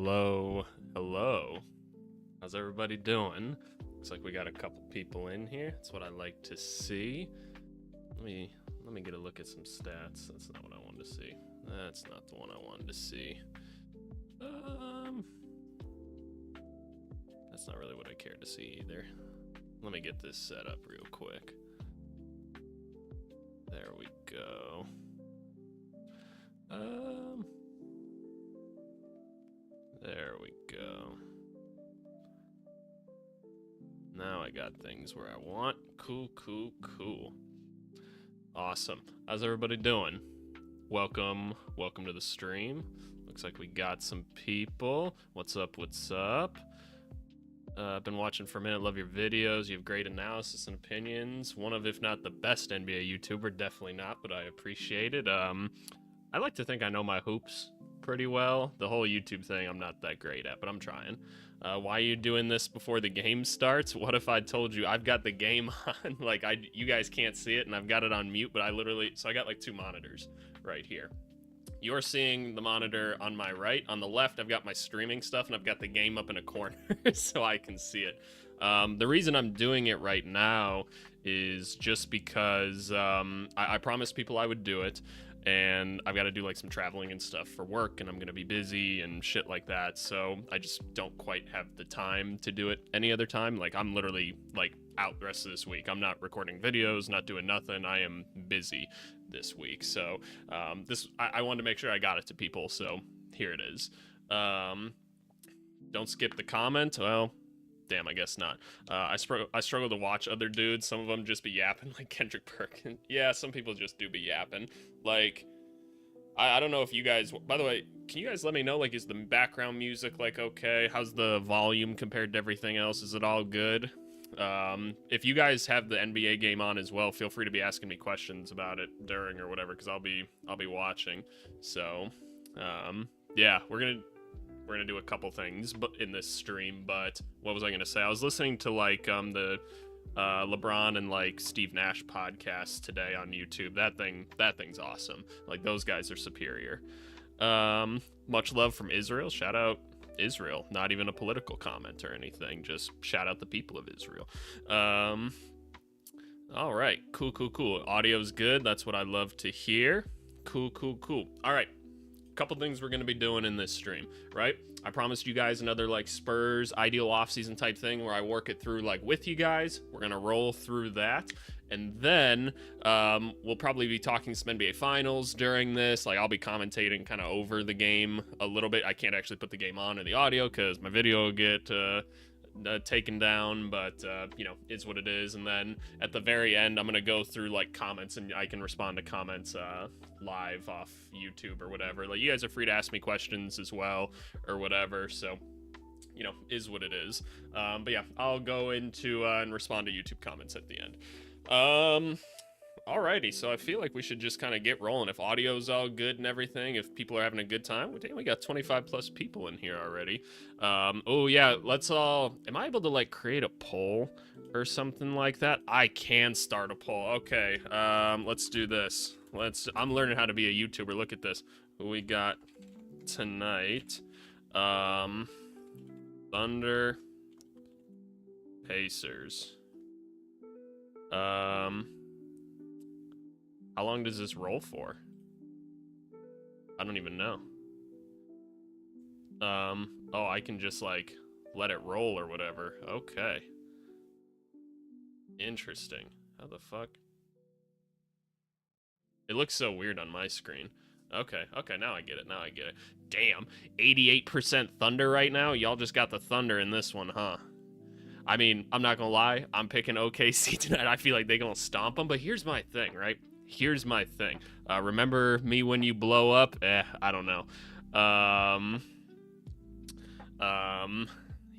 Hello. How's everybody doing? Looks like we got a couple people in here. That's what I like to see. Let me get a look at some stats. That's not what I wanted to see. That's not the one I wanted to see. That's not really what I cared to see either. Let me get this set up real quick. There we go. There we go. Now I got things where I want. Cool. Awesome. How's everybody doing? Welcome to the stream. Looks like we got some people. What's up? I've been watching for a minute. Love your videos. You have great analysis and opinions. One of, if not the best NBA YouTuber. Definitely not, but I appreciate it. I like to think I know my hoops pretty well. The whole YouTube thing I'm not that great at, but I'm trying. Why are you doing this before the game starts? What if I told you I've got the game on? Like, you guys can't see it, and I've got it on mute, but so I got like two monitors right here. You're seeing the monitor on my right. On the left, I've got my streaming stuff, and I've got the game up in a corner so I can see it. The reason I'm doing it right now is just because I promised people I would do it, and I've got to do like some traveling and stuff for work, and I'm going to be busy and shit like that, so I just don't quite have the time to do it any other time. Like, I'm literally like out the rest of this week. I'm not recording videos, not doing nothing. I am busy this week, so I wanted to make sure I got it to people, so here it is. Don't skip the comment. Well, damn, I guess not. I struggle to watch other dudes. Some of them just be yapping like Kendrick Perkins. Yeah, some people just do be yapping. Like, I don't know if you guys, by the way, can you guys let me know, like, is the background music like okay? How's the volume compared to everything else? Is it all good? If you guys have the NBA game on as well, feel free to be asking me questions about it during or whatever, because I'll be watching. So yeah, we're gonna do a couple things in this stream. But what was I gonna say? I was listening to like the LeBron and like Steve Nash podcast today on YouTube. That thing's awesome. Like, those guys are superior. Much love from Israel. Shout out Israel. Not even a political comment or anything, just shout out the people of Israel. All right, cool. Audio's good. That's what I love to hear. Cool. All right, couple things we're going to be doing in this stream, right? I promised you guys another like Spurs Ideal Offseason type thing where I work it through like with you guys. We're going to roll through that. And then we'll probably be talking some NBA Finals during this. Like, I'll be commentating kind of over the game a little bit. I can't actually put the game on in the audio because my video will get taken down, but you know, it's what it is. And then at the very end, I'm going to go through like comments, and I can respond to comments live off YouTube or whatever. Like, you guys are free to ask me questions as well or whatever. So, you know, is what it is. But yeah, I'll go into and respond to YouTube comments at the end. Alrighty, so I feel like we should just kind of get rolling. If audio's all good and everything, if people are having a good time, we got 25 plus people in here already. Oh yeah, am I able to like create a poll or something like that? I can start a poll. Okay, let's do this. I'm learning how to be a YouTuber. Look at this. Who we got tonight? Thunder, Pacers. How long does this roll for? I don't even know. Oh, I can just like let it roll or whatever. Okay. Interesting. How the fuck? It looks so weird on my screen. Okay, now I get it. Damn, 88% Thunder right now? Y'all just got the Thunder in this one, huh? I mean, I'm not gonna lie, I'm picking OKC tonight. I feel like they're gonna stomp them, but here's my thing, right? Remember me when you blow up? I don't know.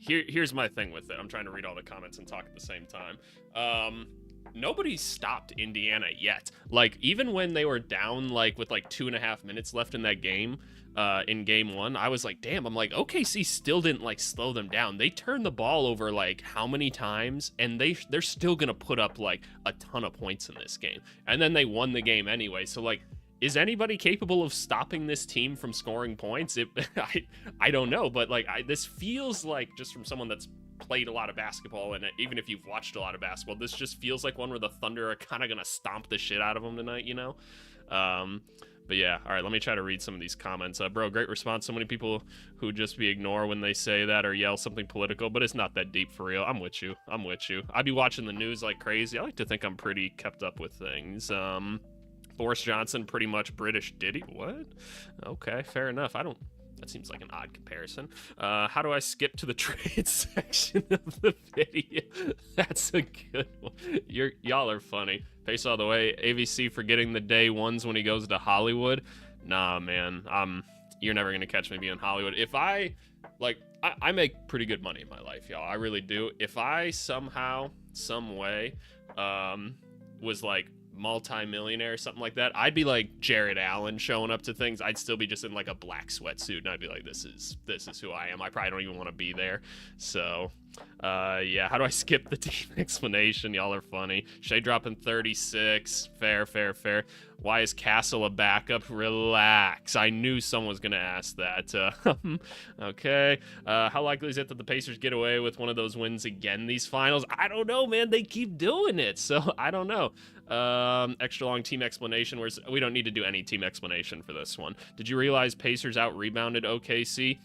Here's my thing with it. I'm trying to read all the comments and talk at the same time. Nobody's stopped Indiana yet. Like, even when they were down, like, with, like, 2.5 minutes left in that game, in game one, I was like, damn, I'm like, OKC still didn't, like, slow them down. They turned the ball over, like, how many times? And they're still gonna put up, like, a ton of points in this game. And then they won the game anyway. So, like, is anybody capable of stopping this team from scoring points? I don't know, but like this feels like, just from someone that's played a lot of basketball, and even if you've watched a lot of basketball, this just feels like one where the Thunder are kind of gonna stomp the shit out of them tonight, you know? But yeah, all right, let me try to read some of these comments. Bro, great response. So many people who just be ignore when they say that or yell something political, but it's not that deep for real. I'm with you. I'd be watching the news like crazy. I like to think I'm pretty kept up with things. Boris Johnson, pretty much British. Did he? What? Okay, fair enough. That seems like an odd comparison. How do I skip to the trade section of the video? That's a good one. Y'all are funny. Pace all the way. AVC forgetting the day ones when he goes to Hollywood. Nah, man. You're never gonna catch me being Hollywood. If I make pretty good money in my life, y'all. I really do. If I somehow, some way, was like multi-millionaire or something like that, I'd be like Jared Allen showing up to things. I'd still be just in like a black sweatsuit, and I'd be like, this is who I am. I probably don't even want to be there. So yeah, how do I skip the team explanation? Y'all are funny. Shea dropping 36. Fair. Why is Castle a backup? Relax. I knew someone was gonna ask that. Okay. How likely is it that the Pacers get away with one of those wins again these finals? I don't know, man. They keep doing it, so I don't know. Extra long team explanation. We don't need to do any team explanation for this one. Did you realize Pacers out rebounded OKC?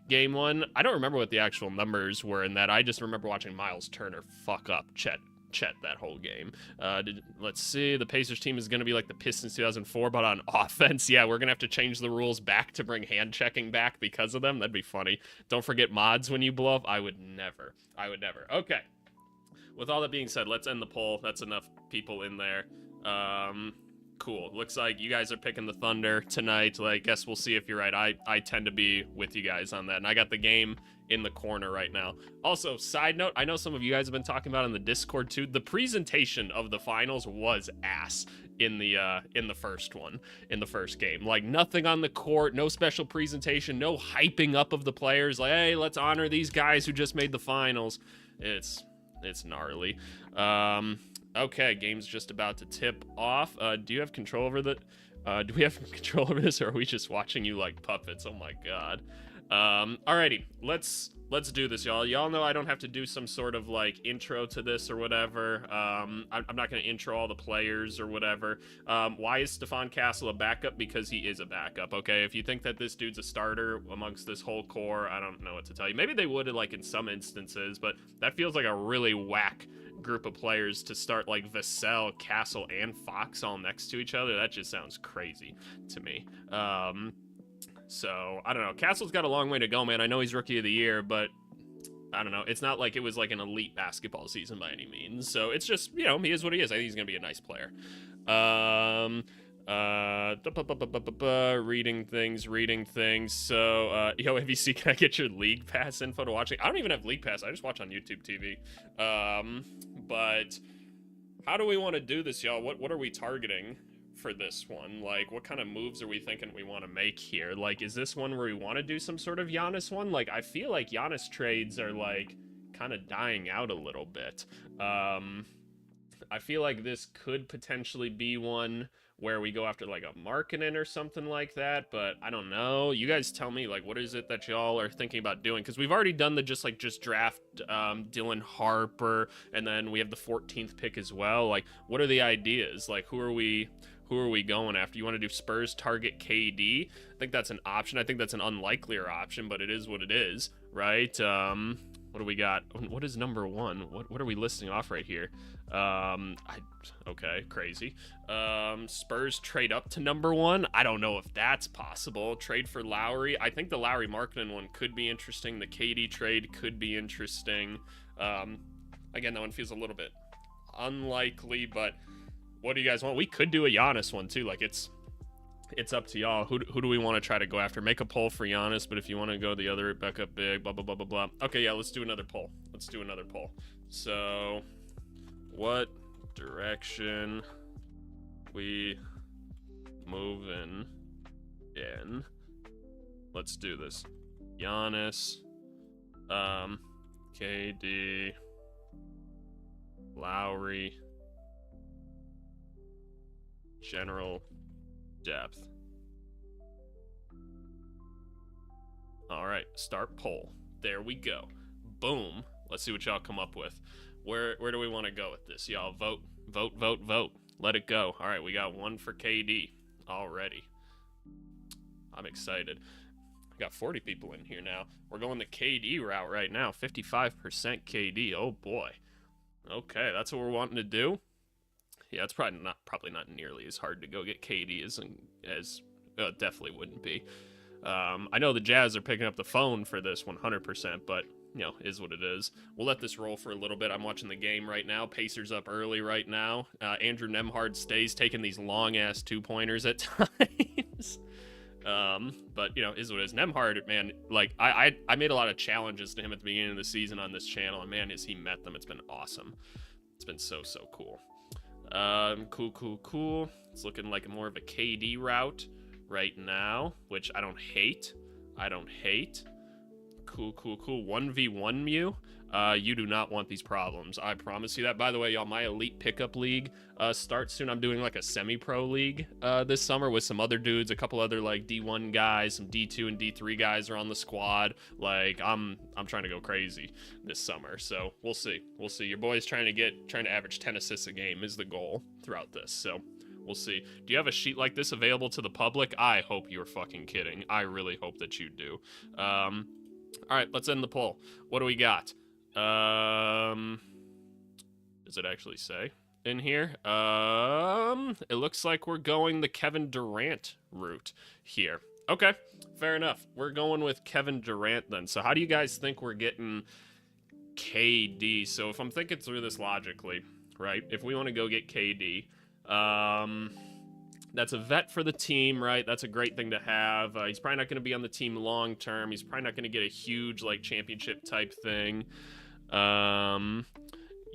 Game 1, I don't remember what the actual numbers were in that. I just remember watching Miles Turner fuck up Chet that whole game. Let's see. The Pacers team is going to be like the Pistons 2004, but on offense. Yeah, we're going to have to change the rules back to bring hand checking back because of them. That'd be funny. Don't forget mods when you blow up. I would never. Okay. With all that being said, let's end the poll. That's enough people in there. Cool. Looks like you guys are picking the Thunder tonight. Like, guess we'll see if you're right. I tend to be with you guys on that. And I got the game in the corner right now. Also, side note, I know some of you guys have been talking about in the Discord too. The presentation of the finals was ass in the first one, in the first game. Like, nothing on the court, no special presentation, no hyping up of the players. Like, hey, let's honor these guys who just made the finals. It's gnarly. Okay, game's just about to tip off. Do you have control over the... do we have control over this, or are we just watching you like puppets? Oh my god. Alrighty, let's do this, y'all. Y'all know I don't have to do some sort of like intro to this or whatever. I'm not gonna intro all the players or whatever. Why is Stephon Castle a backup? Because he is a backup, okay? If you think that this dude's a starter amongst this whole core, I don't know what to tell you. Maybe they would, like, in some instances, but that feels like a really whack group of players to start, like Vassell, Castle, and Fox all next to each other. That just sounds crazy to me. So, I don't know. Castle's got a long way to go, man. I know he's Rookie of the Year, but I don't know. It's not like it was like an elite basketball season by any means. So, it's just, you know, he is what he is. I think he's going to be a nice player. Reading things. So, yo, AVC, can I get your League Pass info to watching? I don't even have League Pass. I just watch on YouTube TV. But how do we want to do this, y'all? What are we targeting for this one? Like, what kind of moves are we thinking we want to make here? Like, is this one where we want to do some sort of Giannis one? Like, I feel like Giannis trades are, like, kind of dying out a little bit. I feel like this could potentially be one where we go after like a Markkanen or something like that, but I don't know. You guys tell me, like, what is it that y'all are thinking about doing? Because we've already done the just draft Dylan Harper, and then we have the 14th pick as well. Like, what are the ideas? Like, who are we going after? You want to do Spurs target KD? I think that's an option. I think that's an unlikelier option, but it is what it is, right? What do we got? What is number one? What are we listing off right here? Okay, crazy. Spurs trade up to number one. I don't know if that's possible. Trade for Lowry. I think the Lowry Markkanen one could be interesting. The KD trade could be interesting. Again, that one feels a little bit unlikely, but what do you guys want? We could do a Giannis one too. Like, it's up to y'all. Who do we want to try to go after? Make a poll for Giannis, but if you want to go the other backup big, blah, blah, blah, blah, blah. Okay, yeah, let's do another poll. So, what direction we moving in? Let's do this. Giannis, KD, Lowry, general Depth. All right, start poll. There we go. Boom. Let's see what y'all come up with. Where do we want to go with this? Y'all vote, vote, vote, vote. Let it go. All right, we got one for KD already. I'm excited. We got 40 people in here now. We're going the KD route right now. 55% KD. Oh boy. Okay, that's what we're wanting to do. Yeah, it's probably not nearly as hard to go get KD as definitely wouldn't be. I know the Jazz are picking up the phone for this 100%, but you know, is what it is. We'll let this roll for a little bit. I'm watching the game right now. Pacers up early right now. Andrew Nembhard stays taking these long-ass two-pointers at times. But, you know, is what it is. Nembhard, man, like, I made a lot of challenges to him at the beginning of the season on this channel, and, man, as he met them, it's been awesome. It's been so cool. Cool. It's looking like more of a KD route right now, which I don't hate. Cool. 1v1 Mew. You do not want these problems. I promise you that. By the way, y'all, my elite pickup league starts soon. I'm doing like a semi-pro league this summer with some other dudes, a couple other like D1 guys, some D2 and D3 guys are on the squad. Like I'm trying to go crazy this summer. So we'll see. Your boy's trying to average 10 assists a game is the goal throughout this. So we'll see. Do you have a sheet like this available to the public? I hope you're fucking kidding. I really hope that you do. All right, let's end the poll. What do we got? Does it actually say in here? It looks like we're going the Kevin Durant route here. Okay, fair enough. We're going with Kevin Durant then. So how do you guys think we're getting KD? So if I'm thinking through this logically, right? If we want to go get KD, that's a vet for the team, right? That's a great thing to have. He's probably not going to be on the team long term. He's probably not going to get a huge like championship type thing.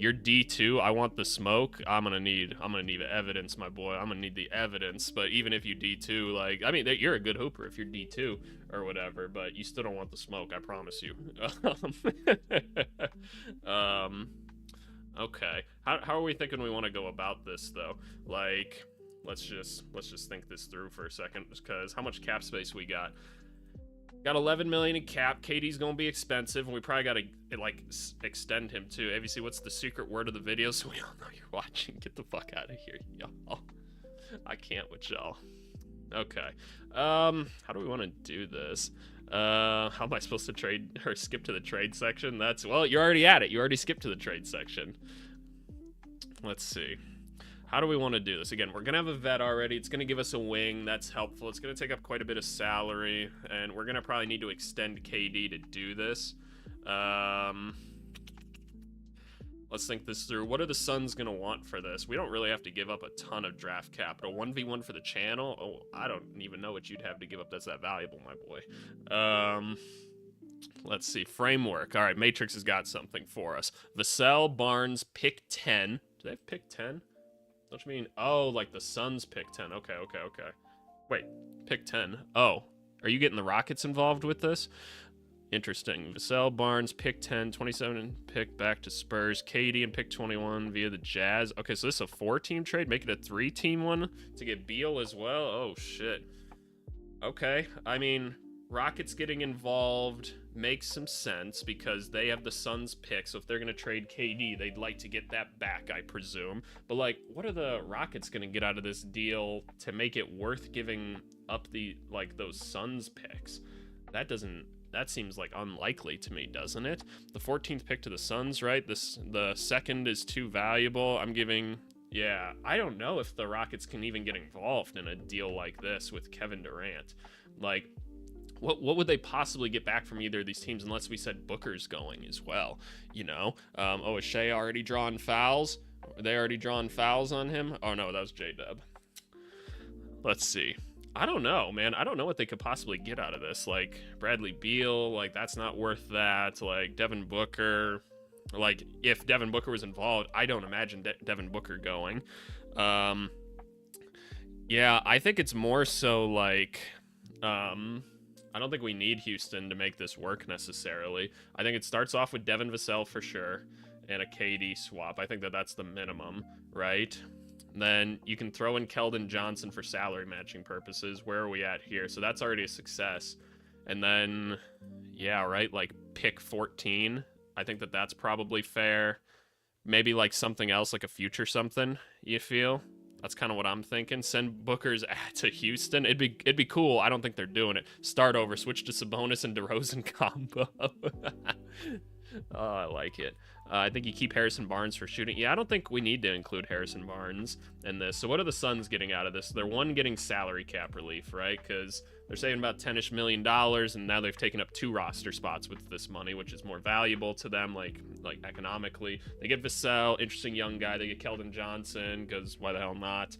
You're D2. I want the smoke. I'm gonna need evidence, my boy. I'm gonna need the evidence. But even if you D2, like, I mean, you're a good hooper if you're D2 or whatever. But you still don't want the smoke. I promise you. Okay. How are we thinking we want to go about this though? Like, let's just think this through for a second, because how much cap space we got? Got 11 million in cap. KD's gonna be expensive, and we probably gotta like extend him too. ABC, what's the secret word of the video so we all know you're watching? Get the fuck out of here, y'all. I can't with y'all. Okay. How do we want to do this? How am I supposed to trade or skip to the trade section? Well, you're already at it. You already skipped to the trade section. Let's see. How do we want to do this? Again, we're going to have a vet already. It's going to give us a wing. That's helpful. It's going to take up quite a bit of salary, and we're going to probably need to extend KD to do this. Let's think this through. What are the Suns going to want for this? We don't really have to give up a ton of draft capital. 1v1 for the channel? Oh, I don't even know what you'd have to give up that's that valuable, my boy. Let's see. Framework. All right, Matrix has got something for us. Vassell, Barnes, pick 10. Do they have pick 10? Don't you mean? Oh, like the Suns pick 10. Okay. Wait, pick 10. Oh, are you getting the Rockets involved with this? Interesting. Vassell, Barnes, pick 10, 27 pick back to Spurs, KD and pick 21 via the Jazz. Okay, so this is a 4-team trade. Make it a 3-team one to get Beal as well. Oh, shit. Okay, I mean, Rockets getting involved makes some sense because they have the Suns pick, so if they're going to trade KD, they'd like to get that back, I presume. But, like, what are the Rockets going to get out of this deal to make it worth giving up those Suns picks? That seems like unlikely to me, doesn't it? The 14th pick to the Suns, right? The second is too valuable. Yeah, I don't know if the Rockets can even get involved in a deal like this with Kevin Durant. Like, what would they possibly get back from either of these teams unless we said Booker's going as well, you know? Is Shea already drawing fouls? Are they already drawing fouls on him? Oh, no, that was J-Dub. Let's see. I don't know, man. I don't know what they could possibly get out of this. Like, Bradley Beal, like, that's not worth that. Like, Devin Booker, like, if Devin Booker was involved, I don't imagine Devin Booker going. Yeah, I think it's more so, like, I don't think we need Houston to make this work necessarily. I think it starts off with Devin Vassell for sure and a KD swap. I think that's the minimum, right? Then you can throw in Keldon Johnson for salary matching purposes. Where are we at here? So that's already a success. And then, yeah, right, like pick 14. I think that's probably fair. Maybe like something else, like a future something, you feel? That's kind of what I'm thinking. Send Booker's to Houston. It'd be cool. I don't think they're doing it. Start over. Switch to Sabonis and DeRozan combo. Oh, I like it. I think you keep Harrison Barnes for shooting. Yeah, I don't think we need to include Harrison Barnes in this. So what are the Suns getting out of this? They're getting salary cap relief, right? Because they're saving about $10-ish million, and now they've taken up 2 roster spots with this money, which is more valuable to them, like economically. They get Vassell, interesting young guy. They get Keldon Johnson, because why the hell not?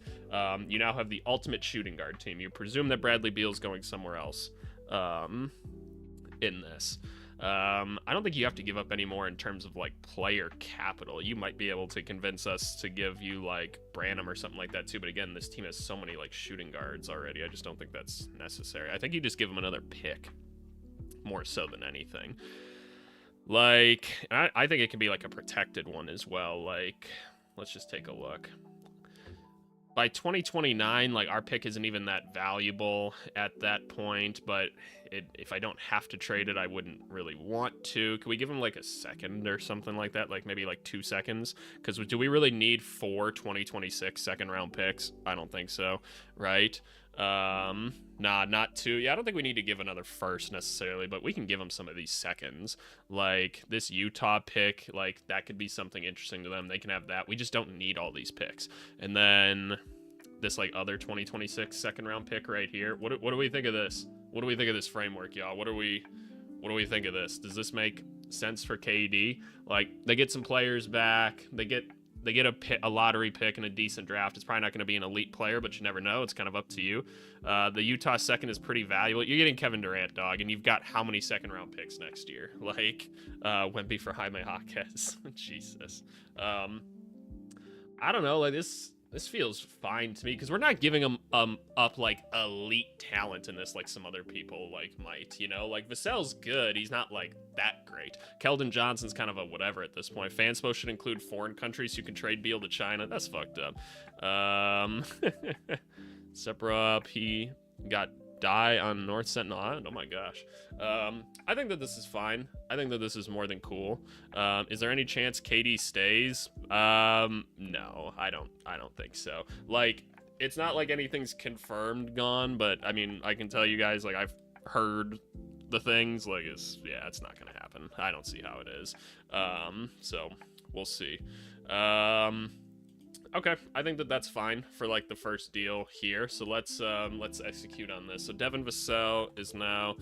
You now have the ultimate shooting guard team. You presume that Bradley Beal's going somewhere else in this. I don't think you have to give up any more in terms of like player capital. You might be able to convince us to give you like Branham or something like that too, but again, this team has so many like shooting guards already. I just don't think that's necessary. I think you just give them another pick more so than anything. Like, I think it can be like a protected one as well. Like, let's just take a look. By 2029, like, our pick isn't even that valuable at that point, but if I don't have to trade it, I wouldn't really want to. Can we give him, like, a second or something like that? Like, maybe, like, 2 seconds? Because do we really need 4 2026 second-round picks? I don't think so, right? Nah, not 2. Yeah, I don't think we need to give another first necessarily, but we can give them some of these seconds. Like, this Utah pick, like, that could be something interesting to them. They can have that. We just don't need all these picks. And then this, like, other 2026 second-round pick right here. What do we think of this? What do we think of this framework, y'all? What do we think of this? Does this make sense for KD? Like, they get some players back. They get a lottery pick and a decent draft. It's probably not going to be an elite player, but you never know. It's kind of up to you. The Utah second is pretty valuable. You're getting Kevin Durant, dog, and you've got how many second-round picks next year? Like, Wemby for Jaime Jaquez. Jesus. I don't know. Like, this feels fine to me because we're not giving them up like elite talent in this like some other people like might, you know. Like Vassell's good, he's not like that great. Keldon Johnson's kind of a whatever at this point. Fanspo should include foreign countries who can trade Beal to China. That's fucked up. Sepra, he got die on North Sentinel Island. Oh my gosh. I think that this is fine. I think that this is more than cool. Is there any chance KD stays? No, I don't think so. Like, it's not like anything's confirmed gone, but I mean, I can tell you guys, like, I've heard the things, like, it's not gonna happen. I don't see how it is. So we'll see. Okay, I think that's fine for like the first deal here. So let's execute on this. So Devin Vassell is now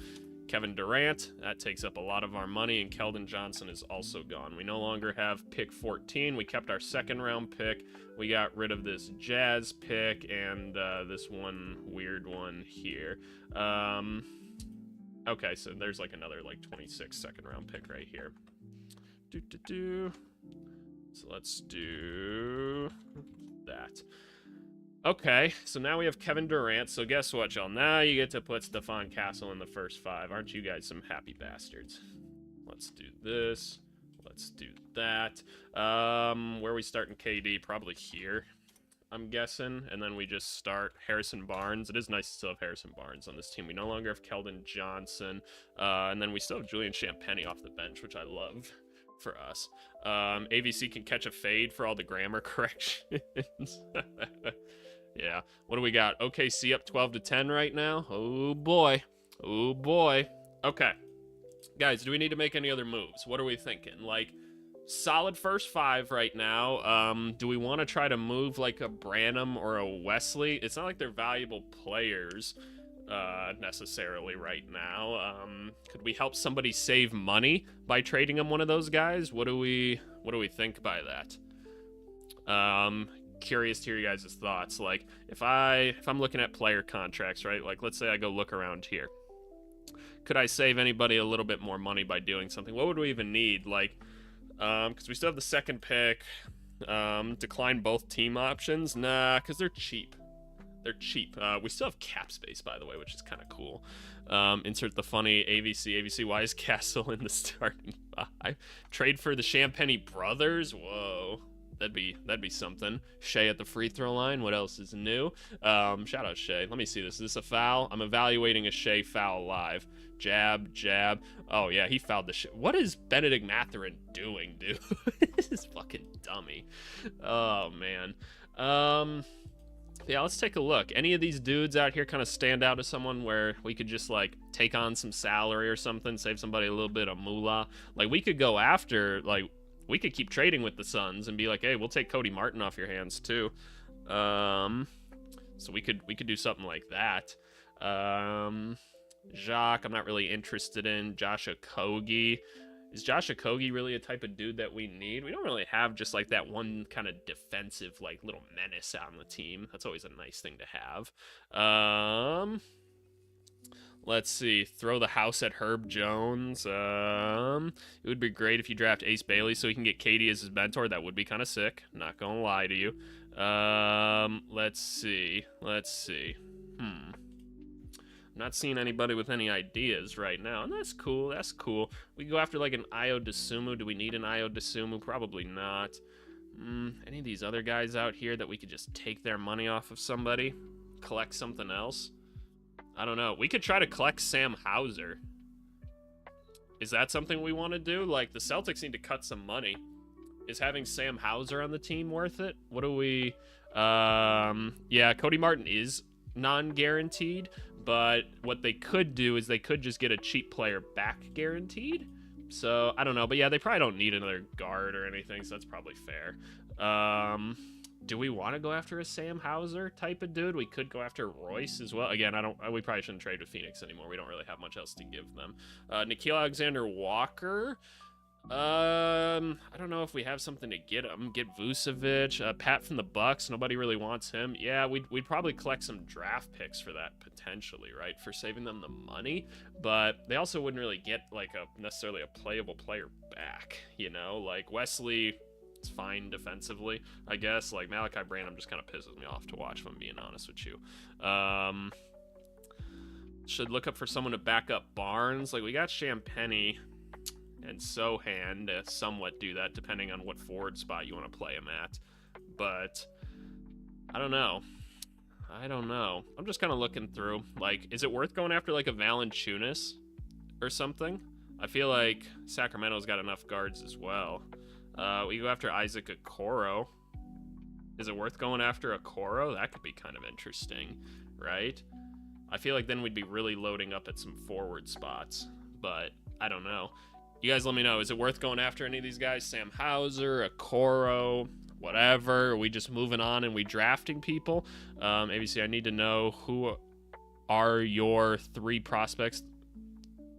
Kevin Durant. That takes up a lot of our money, and Keldon Johnson is also gone. We no longer have pick 14. We kept our second round pick. We got rid of this Jazz pick and this one weird one here. Okay, so there's like another like 26 second round pick right here. So let's do that. Okay, so now we have Kevin Durant. So guess what, y'all? Now you get to put Stephon Castle in the first 5. Aren't you guys some happy bastards? Let's do this. Let's do that. Where are we starting KD? Probably here, I'm guessing. And then we just start Harrison Barnes. It is nice to still have Harrison Barnes on this team. We no longer have Keldon Johnson. And then we still have Julian Champagnie off the bench, which I love for us. AVC can catch a fade for all the grammar corrections. Yeah. What do we got? OKC up 12-10 right now. Oh boy. Oh boy. Okay. Guys, do we need to make any other moves? What are we thinking? Like, solid first 5 right now. Do we want to try to move like a Branham or a Wesley? It's not like they're valuable players necessarily right now. Could we help somebody save money by trading them one of those guys? What do we think by that? Curious to hear you guys' thoughts. Like, if I'm looking at player contracts, right? Like, let's say I go look around here. Could I save anybody a little bit more money by doing something? What would we even need? Like, because we still have the second pick. Decline both team options? Nah, because they're cheap. They're cheap. We still have cap space, by the way, which is kind of cool. Insert the funny AVC. Why is Castle in the starting 5? Trade for the Champagnie brothers? Whoa. That'd be something. Shea at the free throw line. What else is new? Shout out Shea. Let me see this. Is this a foul? I'm evaluating a Shea foul live. Jab, jab. Oh yeah, he fouled the shit. What is Benedict Mathurin doing, dude? This is fucking dummy. Oh man. Yeah, let's take a look. Any of these dudes out here kind of stand out as someone where we could just like take on some salary or something, save somebody a little bit of moolah? Like we could go after, like we could keep trading with the Suns and be like, hey, we'll take Cody Martin off your hands too. So we could do something like that. Jacques, I'm not really interested in. Josh Okogie. Is Josh Okogie really a type of dude that we need? We don't really have just like that one kind of defensive like little menace on the team. That's always a nice thing to have. Let's see. Throw the house at Herb Jones. It would be great if you draft Ace Bailey so he can get KD as his mentor. That would be kind of sick. Not gonna lie to you. Let's see. I'm not seeing anybody with any ideas right now, and that's cool. We can go after like an Io DeSumo. Do we need an Io DeSumo? Probably not. Any of these other guys out here that we could just take their money off of somebody, collect something else? I don't know. We could try to collect Sam Hauser. Is that something we want to do? Like, the Celtics need to cut some money. Is having Sam Hauser on the team worth it? What do we... yeah, Cody Martin is non-guaranteed, but what they could do is they could just get a cheap player back guaranteed. So, I don't know. But yeah, they probably don't need another guard or anything, so that's probably fair. Do we want to go after a Sam Hauser type of dude? We could go after Royce as well. Again, we probably shouldn't trade with Phoenix anymore. We don't really have much else to give them. Nickeil Alexander-Walker. I don't know if we have something to get him. Get Vucevic, Pat from the Bucks. Nobody really wants him. Yeah, we'd probably collect some draft picks for that potentially, right? For saving them the money, but they also wouldn't really get like necessarily a playable player back. You know, like Wesley. It's fine defensively, I guess. Like Malachi Branham just kind of pisses me off to watch, if I'm being honest with you. Should look up for someone to back up Barnes. Like we got Champagny and Sohan to somewhat do that, depending on what forward spot you want to play him at. But I don't know. I'm just kind of looking through. Like, is it worth going after like a Valanciunas or something? I feel like Sacramento's got enough guards as well. We go after Isaac Okoro. Is it worth going after Okoro? That could be kind of interesting, right? I feel like then we'd be really loading up at some forward spots, but I don't know. You guys let me know. Is it worth going after any of these guys? Sam Hauser, Okoro, whatever. Are we just moving on and we drafting people? ABC, I need to know who are your 3 prospects.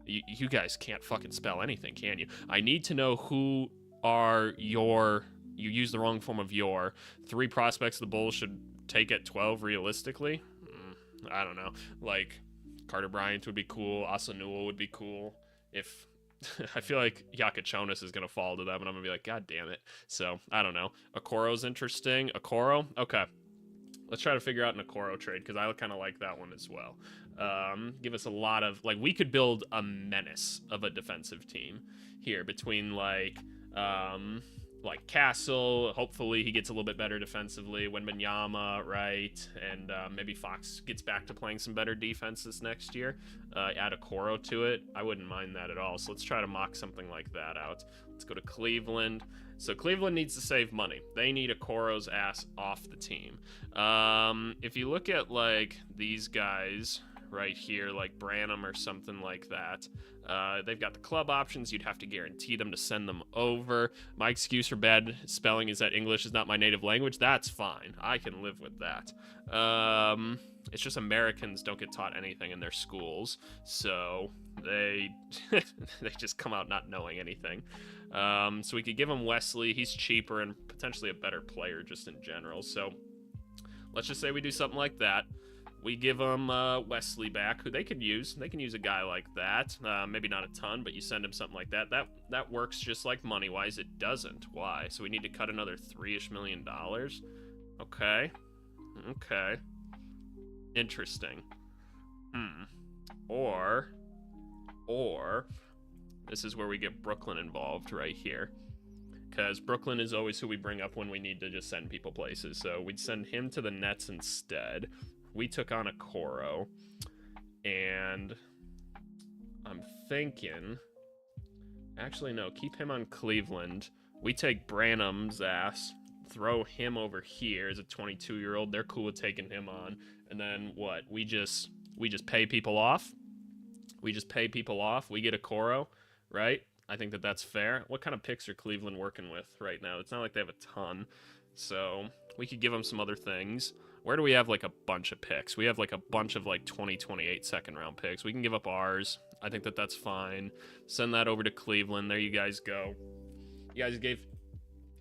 You guys can't fucking spell anything, can you? I need to know who are your, you use the wrong form of your, 3 prospects the Bulls should take at 12 realistically. I don't know. Like, Carter Bryant would be cool. Asanua would be cool. If I feel like Yakachonis is going to fall to them, and I'm going to be like, God damn it. So, I don't know. Okoro's interesting. Okoro? Okay. Let's try to figure out an Okoro trade, because I kind of like that one as well. Give us a lot of, like, we could build a menace of a defensive team here between, like Castle. Hopefully he gets a little bit better defensively. Wembanyama, right? And maybe Fox gets back to playing some better defense this next year. Add Okoro to it. I wouldn't mind that at all. So let's try to mock something like that out. Let's go to Cleveland. So Cleveland needs to save money. They need Okoro's ass off the team. If you look at like these guys right here, like Branham or something like that, they've got the club options. You'd have to guarantee them to send them over. My excuse for bad spelling is that English is not my native language. That's fine. I can live with that. It's just Americans don't get taught anything in their schools, so they they just come out not knowing anything. So we could give him Wesley. He's cheaper and potentially a better player just in general. So let's just say we do something like that. We give them Wesley back, who they could use. They can use a guy like that. Maybe not a ton, but you send him something like that. That works just like money-wise. It doesn't. Why? So we need to cut another $3-ish million. Okay. Interesting. Or this is where we get Brooklyn involved right here. because Brooklyn is always who we bring up when we need to just send people places. So we'd send him to the Nets instead. We took on Okoro, and I'm thinking, actually no, keep him on Cleveland. We take Branham's ass, throw him over here as a 22-year-old. They're cool with taking him on. And then what? We just pay people off. We just pay people off. We get Okoro, right? I think that that's fair. What kind of picks are Cleveland working with right now? It's not like they have a ton. So we could give them some other things. Where do we have like a bunch of picks? We have like a bunch of like 2028 second-round picks. We can give up ours. I think that that's fine. Send that over to Cleveland. There you guys go. You guys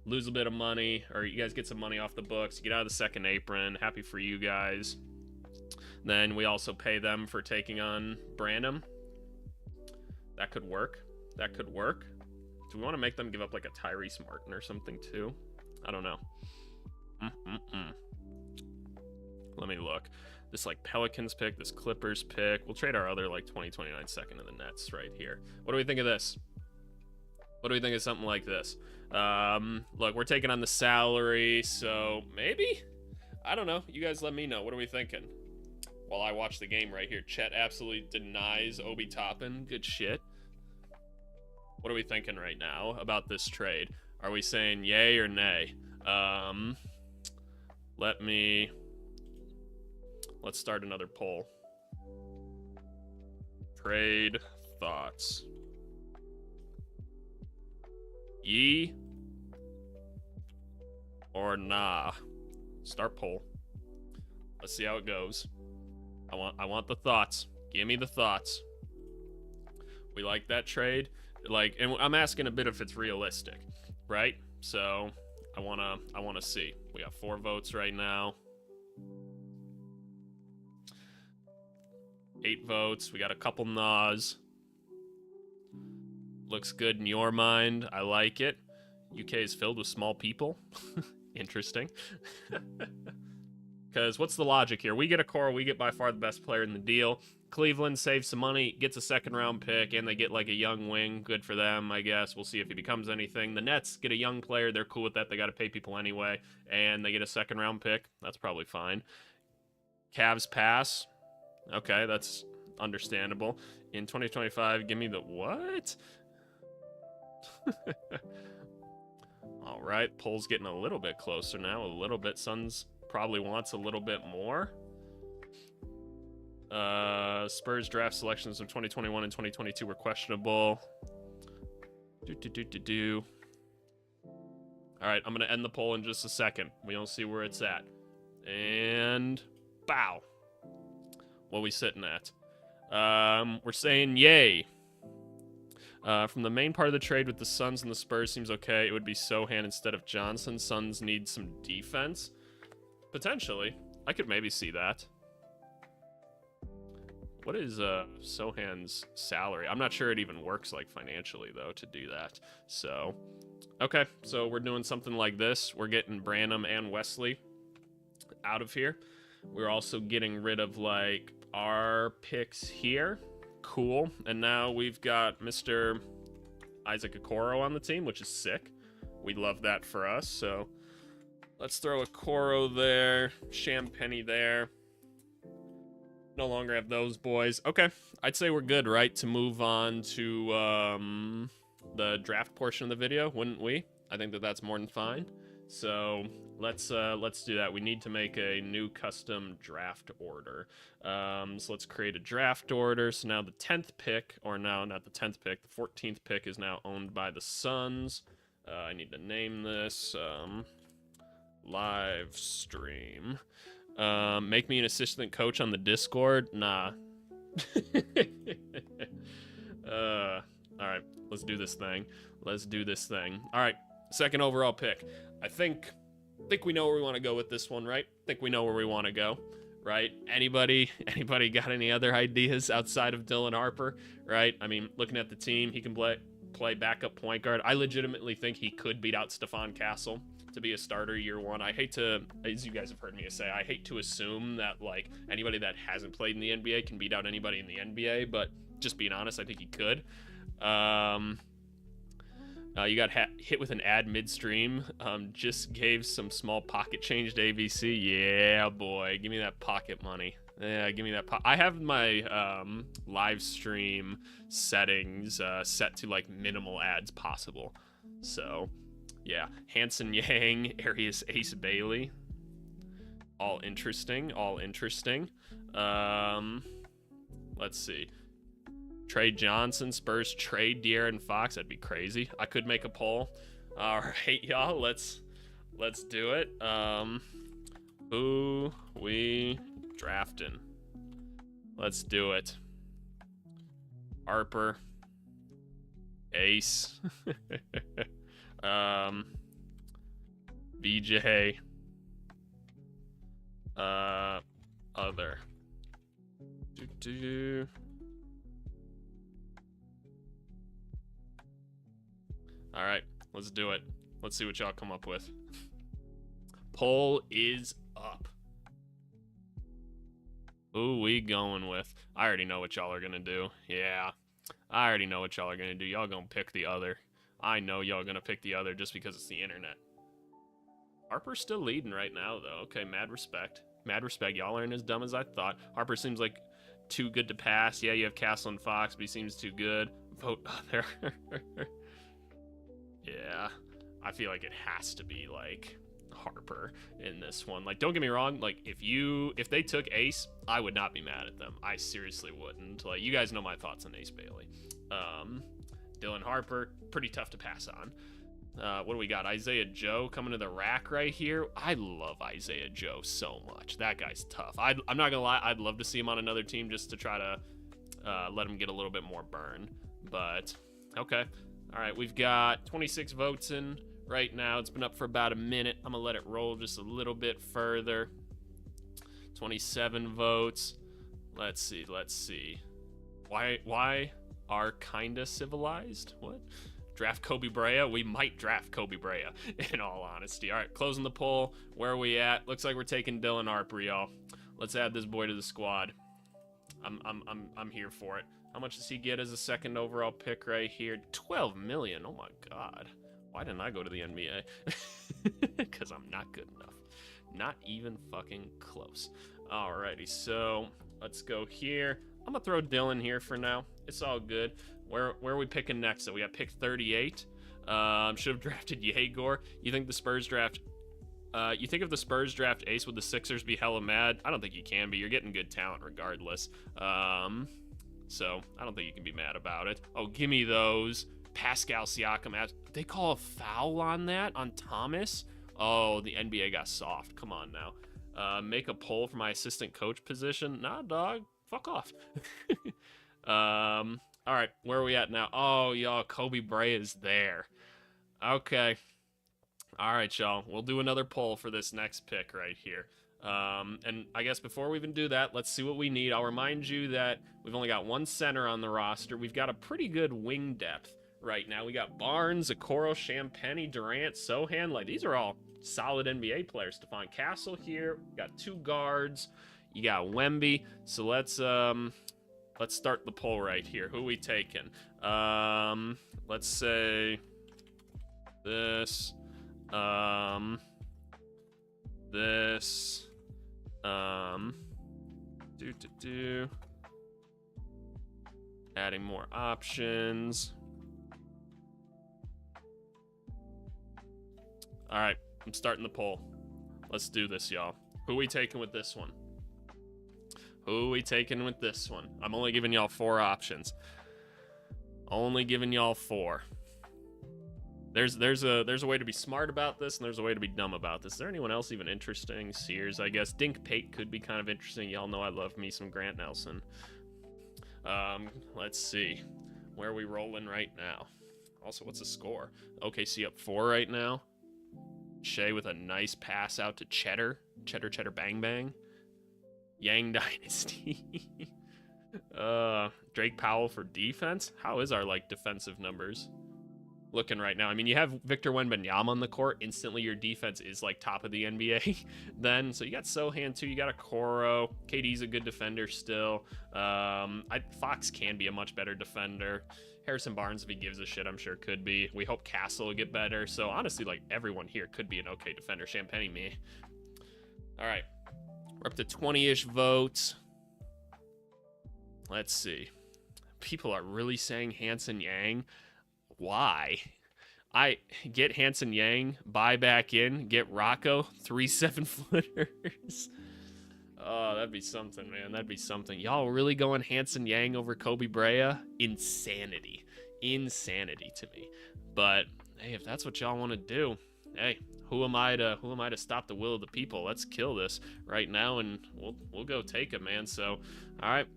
lose a bit of money, or you guys get some money off the books. You get out of the second apron. Happy for you guys. Then we also pay them for taking on Branham. That could work. That could work. Do we want to make them give up like a Tyrese Martin or something too? I don't know. Let me look. This like Pelicans pick, this Clippers pick. We'll trade our other like 2029 second to the Nets right here. What do we think of this? What do we think of something like this? Look, we're taking on the salary, so maybe? I don't know. You guys let me know. What are we thinking? While I watch the game right here. Chet absolutely denies Obi Toppin. Good shit. What are we thinking right now about this trade? Are we saying yay or nay? Let's start another poll. Trade thoughts. Yee or nah? Start poll. Let's see how it goes. I want the thoughts. Give me the thoughts. We like that trade. Like, and I'm asking a bit if it's realistic, right? So I wanna see. We got 4 votes right now. 8 votes. We got a couple nods. Looks good in your mind. I like it. UK is filled with small people. Interesting. Because what's the logic here? We get Okoro, we get by far the best player in the deal. Cleveland saves some money, gets a second-round pick, and they get like a young wing. Good for them, I guess. We'll see if he becomes anything. The Nets get a young player. They're cool with that. They got to pay people anyway. And they get a second-round pick. That's probably fine. Cavs pass. Okay, that's understandable. In 2025, give me the what? All right, poll's getting a little bit closer now. A little bit. Suns probably wants a little bit more. Spurs draft selections of 2021 and 2022 were questionable. All right, I'm going to end the poll in just a second. We'll see where it's at. And bow. What are we sitting at? We're saying yay. From the main part of the trade with the Suns and the Spurs seems okay. It would be Sohan instead of Johnson. Suns need some defense. Potentially. I could maybe see that. What is Sohan's salary? I'm not sure it even works like financially though to do that. So, okay. So we're doing something like this. We're getting Branham and Wesley out of here. We're also getting rid of like our picks here. Cool. And now we've got Mr. Isaac Okoro on the team, which is sick. We love that for us. So let's throw Okoro there, Champagny there. No longer have those boys. Okay, I'd say we're good, right? To move on to the draft portion of the video, wouldn't we? I think that that's more than fine. So let's do that. We need to make a new custom draft order. So let's create a draft order. So now the 10th pick, or no, not the 10th pick, the 14th pick is now owned by the Suns. I need to name this live stream. Make me an assistant coach on the Discord? Nah. All right, let's do this thing. Let's do this thing. All right, second overall pick. I think we know where we want to go with this one, right? Think we know where we want to go, right? Anybody got any other ideas outside of Dylan Harper, right? I mean, looking at the team, he can play backup point guard. I legitimately think he could beat out Stephon Castle to be a starter year one. I hate to, as you guys have heard me say, I hate to assume that like anybody that hasn't played in the NBA can beat out anybody in the NBA, but just being honest, I think he could. You got hit with an ad midstream. Just gave some small pocket change to ABC. Yeah, boy. Give me that pocket money. Yeah, give me that. I have my live stream settings set to like minimal ads possible. So, yeah. Hanson Yang, Arias Ace Bailey. All interesting. All interesting. Let's see. Trade Johnson, Spurs trade De'Aaron Fox. That'd be crazy. I could make a poll. All right, y'all. Let's do it. Who we drafting? Let's do it. Harper. Ace. BJ. Other. All right, let's do it. Let's see what y'all come up with. Poll is up. Who we going with? I already know what y'all are gonna do. Yeah, I already know what y'all are gonna do. Y'all gonna pick the other. I know y'all gonna pick the other just because it's the internet. Harper's still leading right now, though. Okay, mad respect. Mad respect. Y'all aren't as dumb as I thought. Harper seems like too good to pass. Yeah, you have Castle and Fox, but he seems too good. Vote other. Yeah, I feel like it has to be like Harper in this one. Like, don't get me wrong, like if they took Ace, I would not be mad at them. I seriously wouldn't. Like, you guys know my thoughts on Ace Bailey. Dylan Harper, pretty tough to pass on. What do we got? Isaiah Joe coming to the rack right here. I love Isaiah Joe so much. That guy's tough. I'm not gonna lie, I'd love to see him on another team just to try to let him get a little bit more burn. But okay. All right, we've got 26 votes in right now. It's been up for about a minute. I'm gonna let it roll just a little bit further. 27 votes. Let's see. Why are kinda civilized? What? Draft Kobe Bryant? We might draft Kobe Bryant, in all honesty. All right, closing the poll. Where are we at? Looks like we're taking Dylan Harper, y'all. Let's add this boy to the squad. I'm here for it. How much does he get as a second overall pick right here? 12 million. Oh my god. Why didn't I go to the NBA? Because I'm not good enough. Not even fucking close. Alrighty, so let's go here. I'm gonna throw Dylan here for now. It's all good. Where are we picking next? So we got pick 38. Should have drafted Yegor. You think the Spurs draft? You think if the Spurs draft Ace, would the Sixers be hella mad? I don't think you can be. You're getting good talent regardless. So I don't think you can be mad about it. Oh, give me those. Pascal Siakam. They call a foul on that on Thomas. Oh, the NBA got soft. Come on now. Make a poll for my assistant coach position. Nah, dog. Fuck off. All right, where are we at now? Oh, y'all, Kobe Bryant is there. Okay. All right, y'all. We'll do another poll for this next pick right here. And I guess before we even do that, let's see what we need. I'll remind you that we've only got one center on the roster. We've got a pretty good wing depth right now. We got Barnes, Okoro, Champagnie, Durant, Sohan. Like, these are all solid NBA players. Stephon Castle here. We got two guards. You got Wemby. So let's start the poll right here. Who are we taking? Let's say this. This. Adding more options. All right, I'm starting the poll. Let's do this, y'all. Who are we taking with this one? Who are we taking with this one? I'm only giving y'all 4 options. Only giving y'all 4. There's a way to be smart about this, and there's a way to be dumb about this. Is there anyone else even interesting? Sears, I guess. Dink Pate could be kind of interesting. Y'all know I love me some Grant Nelson. Let's see. Where are we rolling right now? Also, what's the score? OKC up 4 right now. Shea with a nice pass out to Cheddar. Cheddar, bang, bang. Yang Dynasty. Drake Powell for defense. How is our, like, defensive numbers? looking right now. I mean, you have Victor Wembanyama on the court. Instantly, your defense is like top of the NBA then. So you got Sohan too. You got Okoro. KD's a good defender still. Fox can be a much better defender. Harrison Barnes, if he gives a shit, I'm sure could be. We hope Castle will get better. So honestly, like everyone here could be an okay defender. Champagne me. All right. We're up to 20-ish votes. Let's see. People are really saying Hanson Yang. Why? I get Hanson Yang, buy back in, get Rocco, 3 7-footers. Oh, that'd be something, man. That'd be something. Y'all really going Hanson Yang over Kobe Brea? Insanity. Insanity to me. But hey, if that's what y'all want to do, hey, who am I to stop the will of the people? Let's kill this right now, and we'll go take him, man. So, all right.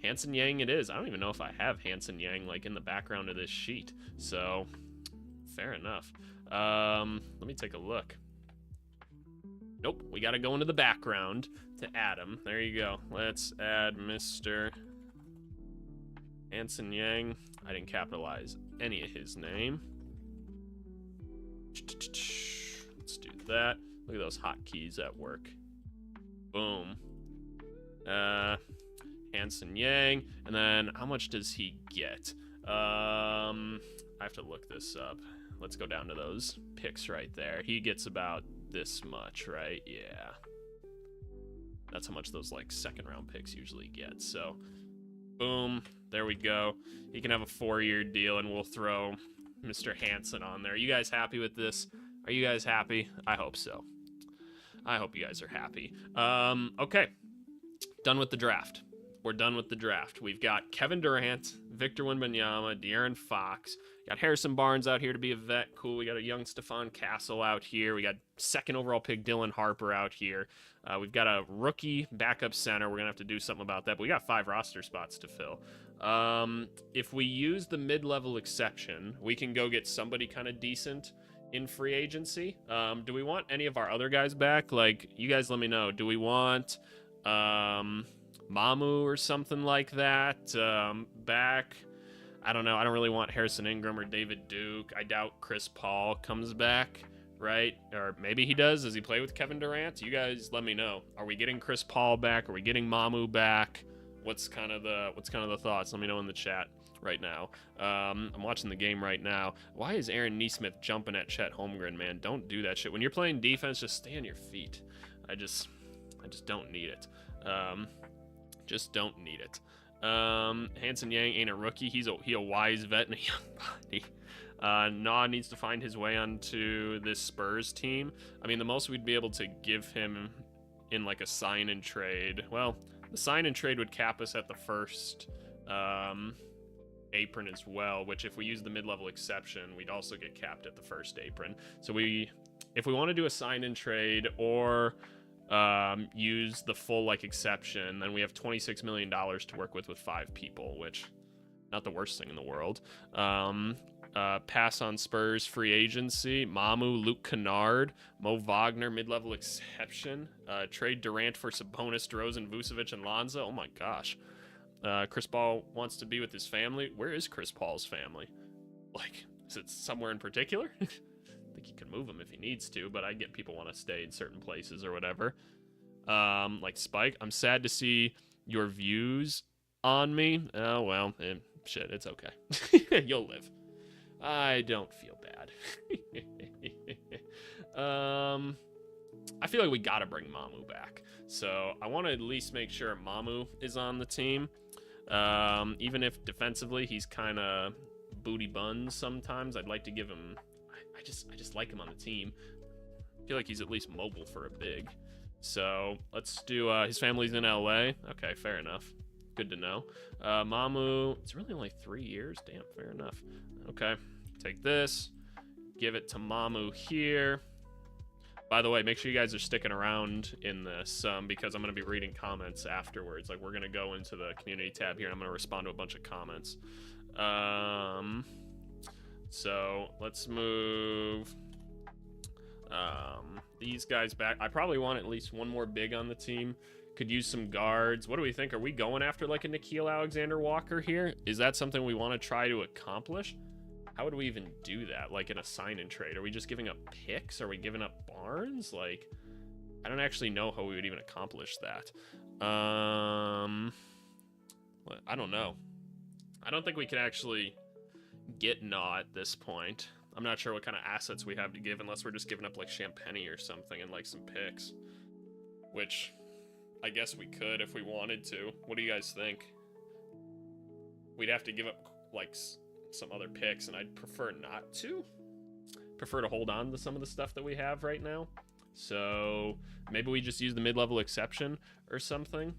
Hanson Yang it is. I don't even know if I have Hanson Yang like in the background of this sheet. So, fair enough. Let me take a look. Nope, we got to go into the background to add him. There you go. Let's add Mr. Hanson Yang. I didn't capitalize any of his name. Let's do that. Look at those hotkeys at work. Boom. Hanson Yang, and then how much does he get? I have to look this up. Let's go down to those picks right there. He gets about this much, right? Yeah. That's how much those like second round picks usually get. So, boom, there we go. He can have a 4-year deal, and we'll throw Mr. Hanson on there. Are you guys happy with this? Are you guys happy? I hope so. I hope you guys are happy. Okay. Done with the draft. We're done with the draft. We've got Kevin Durant, Victor Wembanyama, De'Aaron Fox. Got Harrison Barnes out here to be a vet. Cool. We got a young Stephon Castle out here. We got second overall pick Dylan Harper out here. We've got a rookie backup center. We're going to have to do something about that. But we got 5 roster spots to fill. If we use the mid-level exception, we can go get somebody kind of decent in free agency. Do we want any of our other guys back? Like, you guys let me know. Do we want... Mamu or something like that back? I don't know. I don't really want Harrison Ingram or David Duke. I doubt Chris Paul comes back, right? Or maybe he does. Does he play with Kevin Durant? You guys let me know. Are we getting Chris Paul back? Are we getting Mamu back? What's kind of the thoughts? Let me know in the chat right now. I'm watching the game right now. Why is Aaron Nesmith jumping at Chet Holmgren, man? Don't do that shit. When you're playing defense, just stay on your feet. I just don't need it. Just don't need it. Hanson Yang ain't a rookie. He a wise vet and a young body. Nah needs to find his way onto this Spurs team. I mean, the most we'd be able to give him in like a sign and trade. Well, the sign and trade would cap us at the first apron as well, which if we use the mid-level exception, we'd also get capped at the first apron. So if we want to do a sign and trade or use the full like exception, then we have $26 million to work with 5 people, which not the worst thing in the world. Pass on Spurs free agency, Mamu, Luke Kennard, Mo Wagner, mid-level exception, trade Durant for Sabonis, DeRozan, Vucevic, and Lonzo. Oh my gosh. Chris Paul wants to be with his family. Where is Chris Paul's family? Like, is it somewhere in particular? I think he can move him if he needs to, but I get people want to stay in certain places or whatever. Like Spike, I'm sad to see your views on me. Oh, well, shit, it's okay. You'll live. I don't feel bad. I feel like we gotta bring Mamu back. So I want to at least make sure Mamu is on the team. Even if defensively he's kind of booty buns sometimes, I'd like to give him... I just like him on the team. I feel like he's at least mobile for a big. So let's do his family's in LA. Okay, fair enough. Good to know. Mamu, it's really only 3 years. Damn, fair enough. Okay, take this. Give it to Mamu here. By the way, make sure you guys are sticking around in this because I'm going to be reading comments afterwards. Like, we're going to go into the community tab here and I'm going to respond to a bunch of comments. So let's move these guys back. I probably want at least one more big on the team. Could use some guards. What do we think? Are we going after like a Nickeil Alexander-Walker here? Is that something we want to try to accomplish? How would we even do that? Like in a sign and trade? Are we just giving up picks? Are we giving up Barnes? Like, I don't actually know how we would even accomplish that. I don't know. I don't think we can actually get Naw at this point. I'm not sure what kind of assets we have to give unless we're just giving up like Champagny or something and like some picks. Which I guess we could if we wanted to. What do you guys think? We'd have to give up like some other picks, and I'd prefer not to. Prefer to hold on to some of the stuff that we have right now. So maybe we just use the mid-level exception or something.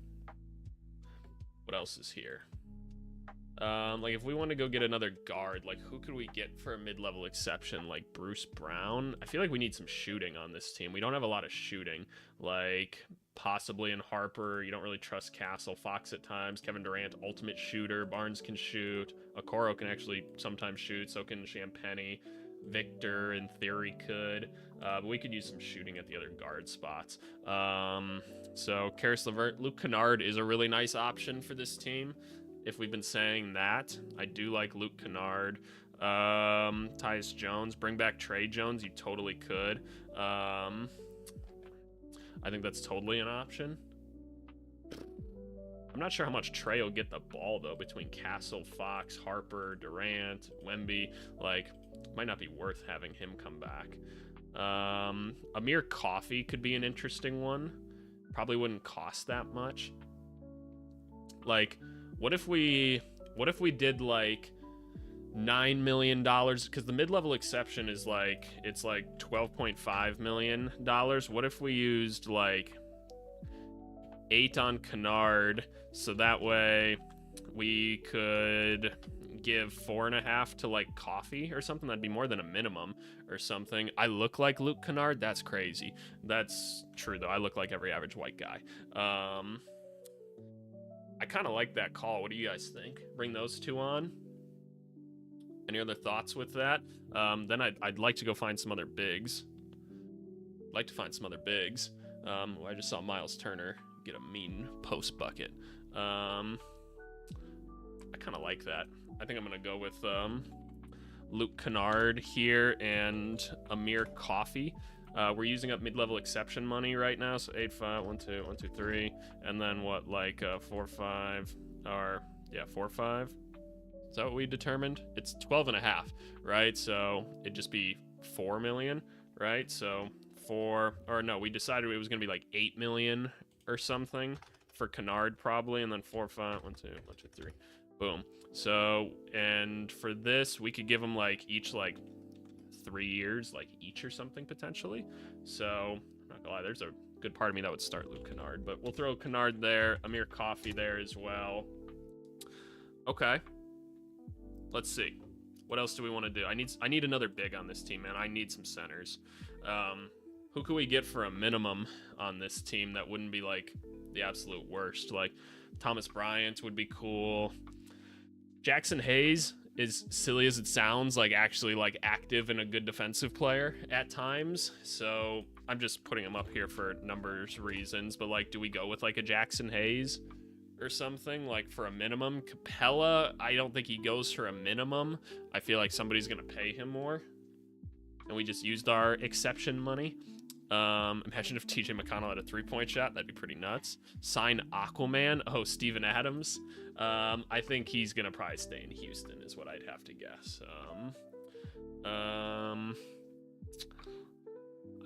What else is here? Like if we want to go get another guard, like who could we get for a mid-level exception? Like Bruce Brown? I feel like we need some shooting on this team. We don't have a lot of shooting. Like possibly in Harper, you don't really trust Castle. Fox at times. Kevin Durant, ultimate shooter. Barnes can shoot. Okoro can actually sometimes shoot. So can Champagny. Victor, in theory, could. But we could use some shooting at the other guard spots. So Karis LeVert, Luke Kennard is a really nice option for this team. If we've been saying that, I do like Luke Kennard. Tyus Jones, bring back Trey Jones. You totally could. I think that's totally an option. I'm not sure how much Trey will get the ball, though, between Castle, Fox, Harper, Durant, Wemby. Like, might not be worth having him come back. Amir Coffey could be an interesting one. Probably wouldn't cost that much. Like, what if we did like $9 million? Because the mid-level exception is like, it's like $12.5 million. What if we used like 8 on Kennard, so that way we could give 4.5 to like Coffee or something? That'd be more than a minimum or something. I look like Luke Kennard? That's crazy. That's true though. I look like every average white guy. I kind of like that call. What do you guys think? Bring those two on. Any other thoughts with that? Then I'd like to go find some other bigs. I just saw Miles Turner get a mean post bucket. I kind of like that. I think I'm going to go with Luke Kennard here and Amir Coffey. We're using up mid-level exception money right now, so 8-5, 1 2 1 2 3, and then what, like 4-5, or yeah, 4-5. Is that what we determined? It's 12.5, right? So it'd just be 4 million, right? So we decided it was gonna be like 8 million or something for Kennard probably, and then 4-5, 1 2 1 2 3, boom. So, and for this, we could give them like each like 3 years, like each or something potentially. So I'm not gonna lie, there's a good part of me that would start Luke Kennard, but we'll throw Kennard there, Amir Coffey there as well. Okay, let's see, what else do we want to do? I need another big on this team, man. I need some centers. Who could we get for a minimum on this team that wouldn't be like the absolute worst? Like Thomas Bryant would be cool. Jackson Hayes, as silly as it sounds, like actually like active and a good defensive player at times. So I'm just putting him up here for numbers reasons, but like, do we go with like a Jackson Hayes or something like for a minimum? Capella, I don't think he goes for a minimum. I feel like somebody's gonna pay him more, and we just used our exception money. Imagine if TJ McConnell had a 3-point shot. That'd be pretty nuts. Sign Aquaman. Oh, Steven Adams. I think he's going to probably stay in Houston is what I'd have to guess. I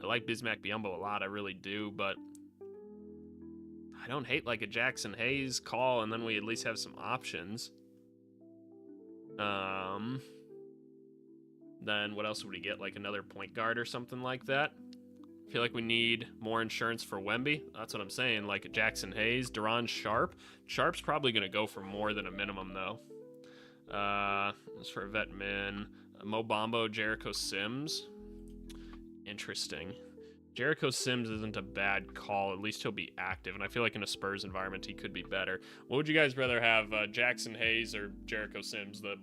like Bismack Biyombo a lot. I really do, but I don't hate like a Jackson Hayes call, and then we at least have some options. Then what else would we get? Like another point guard or something like that? I feel like we need more insurance for Wemby. That's what I'm saying. Like Jackson Hayes, Deron Sharp. Sharp's probably going to go for more than a minimum, though. As for a vet min, Mo Bambo, Jericho Sims. Interesting. Jericho Sims isn't a bad call. At least he'll be active, and I feel like in a Spurs environment he could be better. What would you guys rather have, Jackson Hayes or Jericho Sims? The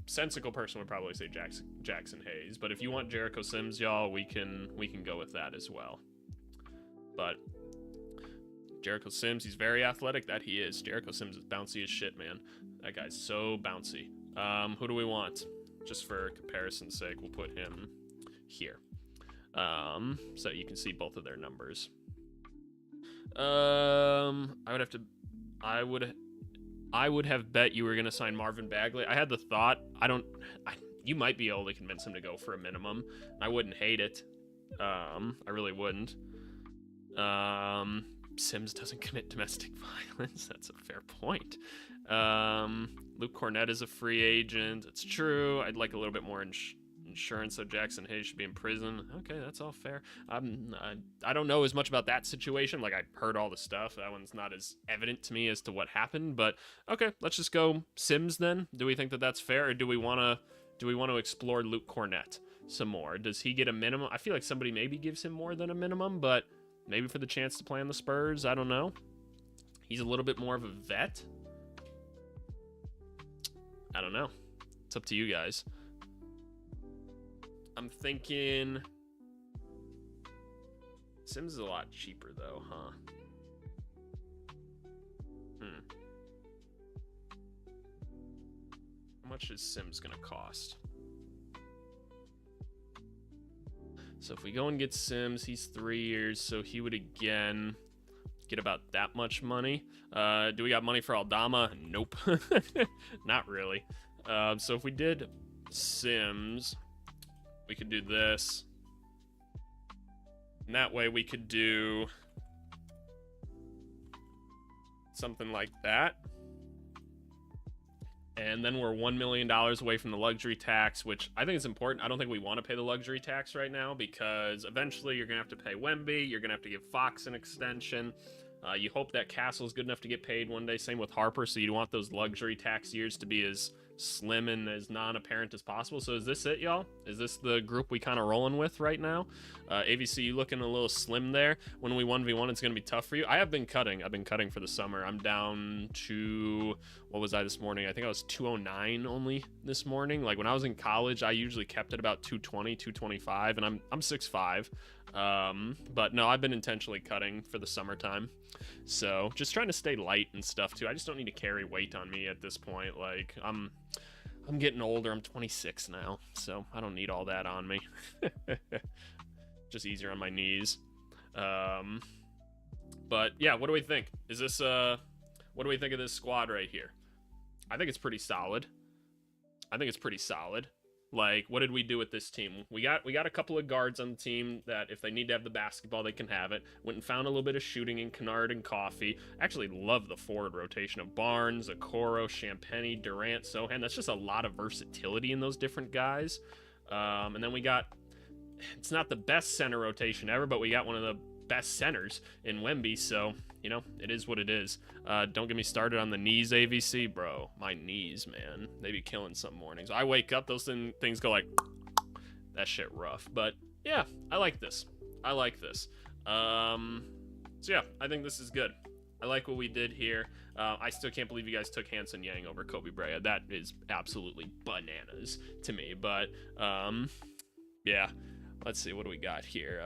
sensical person would probably say Jackson Hayes, but if you want Jericho Sims, y'all, we can go with that as well. But Jericho Sims, he's very athletic. That he is. Jericho Sims is bouncy as shit, man. That guy's so bouncy. Who do we want? just for comparison's sake, we'll put him here. So you can see both of their numbers. I would have bet you were gonna sign Marvin Bagley. I had the thought. You might be able to convince him to go for a minimum. I wouldn't hate it. I really wouldn't. Sims doesn't commit domestic violence. That's a fair point. Luke Cornett is a free agent. It's true. I'd like a little bit more insurance, so Jackson Hayes should be in prison. Okay, that's all fair. I don't know as much about that situation. Like, I heard all the stuff. That one's not as evident to me as to what happened. But okay, let's just go Sims then. Do we think that that's fair, or do we want to explore Luke Cornett some more? Does he get a minimum? I feel like somebody maybe gives him more than a minimum, but maybe for the chance to play on the Spurs. I don't know. He's a little bit more of a vet. I don't know. It's up to you guys. I'm thinking Sims is a lot cheaper though, huh? How much is Sims gonna cost? So if we go and get Sims, he's 3 years, so he would again get about that much money. Do we got money for Aldama? Nope. Not really. So if we did Sims, we could do this. And that way we could do something like that. And then we're $1 million away from the luxury tax, which I think is important. I don't think we want to pay the luxury tax right now because eventually you're going to have to pay Wemby. You're going to have to give Fox an extension. You hope that Castle's good enough to get paid one day. Same with Harper. So you want those luxury tax years to be as slim and as non-apparent as possible. So is this it, y'all? Is this the group we kind of rolling with right now? AVC, you looking a little slim there. When we 1v1, it's going to be tough for you. I have been cutting. I've been cutting for the summer. I'm down to, what was I this morning? I think I was 209 only this morning. Like when I was in college, I usually kept at about 220, 225, and I'm 6'5". But no, I've been intentionally cutting for the summertime. So just trying to stay light and stuff too. I just don't need to carry weight on me at this point. Like I'm getting older. I'm 26 now, so I don't need all that on me. Just easier on my knees. But yeah, what do we think? Is this what do we think of this squad right here? I think it's pretty solid. Like, what did we do with this team? We got a couple of guards on the team that if they need to have the basketball, they can have it. Went and found a little bit of shooting in Kennard and Coffee. Actually love the forward rotation of Barnes, Okoro, Champagny, Durant, Sohan. That's just a lot of versatility in those different guys. And then we got, it's not the best center rotation ever, but we got one of the best centers in Wemby, so, you know, it is what it is. Don't get me started on the knees, AVC, bro. My knees, man. They be killing some mornings. I wake up, those things go like, that shit rough. But, yeah, I like this. So, yeah, I think this is good. I like what we did here. I still can't believe you guys took Hanson Yang over Kobe Bryant. That is absolutely bananas to me. But, yeah. Let's see, what do we got here?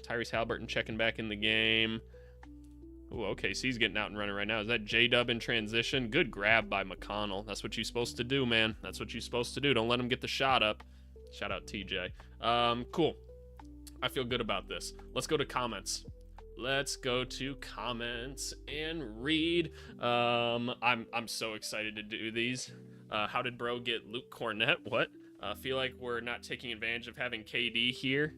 Tyrese Halliburton checking back in the game. Ooh, okay, so he's getting out and running right now. Is that J-Dub in transition? Good grab by McConnell. That's what you're supposed to do, man. That's what you're supposed to do. Don't let him get the shot up. Shout out TJ. Cool. I feel good about this. Let's go to comments. Let's go to comments and read. I'm so excited to do these. How did bro get Luke Cornett? What? Feel like we're not taking advantage of having KD here.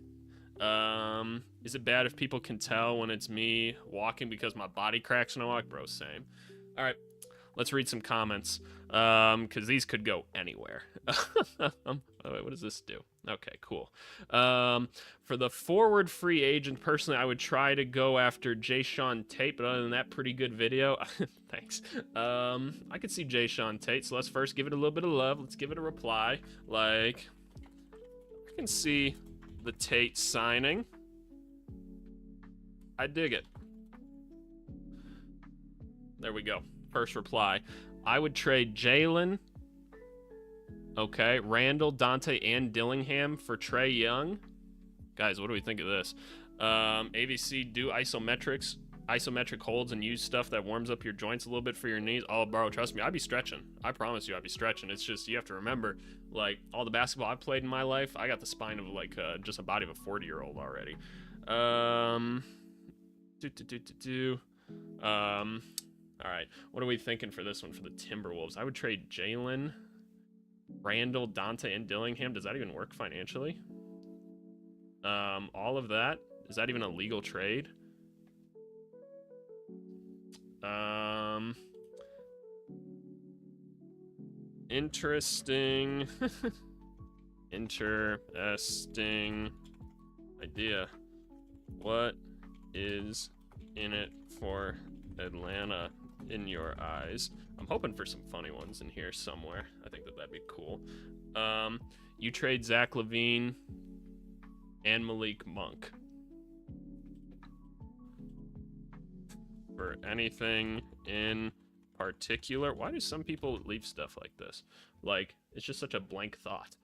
Is it bad if people can tell when it's me walking because my body cracks when I walk? Bro, same. All right, let's read some comments because these could go anywhere. Oh, wait, what does this do? Okay, cool. For the forward free agent, personally, I would try to go after Jayshawn Tate, but other than that, pretty good video. Thanks. I could see Jayshawn Tate, so let's first give it a little bit of love. Let's give it a reply. Like, I can see the Tate signing. I dig it. There we go. First reply. I would trade Jalen, okay, Randall, Dante, and Dillingham for Trae Young. Guys, what do we think of this? AVC do isometrics. isometric holds and use stuff that warms up your joints a little bit for your knees. Oh, bro, trust me, I'd be stretching. I promise you, I'd be stretching. It's just, you have to remember, like, all the basketball I've played in my life, I got the spine of, like, just a body of a 40-year-old already. All right, what are we thinking for this one for the Timberwolves? I would trade Jalen, Randall, Dante, and Dillingham. Does that even work financially? All of that? Is that even a legal trade? Interesting. Interesting idea. What is in it for Atlanta in your eyes? I'm hoping for some funny ones in here somewhere. I think that'd be cool. You trade Zach LaVine and Malik Monk for anything in particular. Why do some people leave stuff like this? Like, it's just such a blank thought.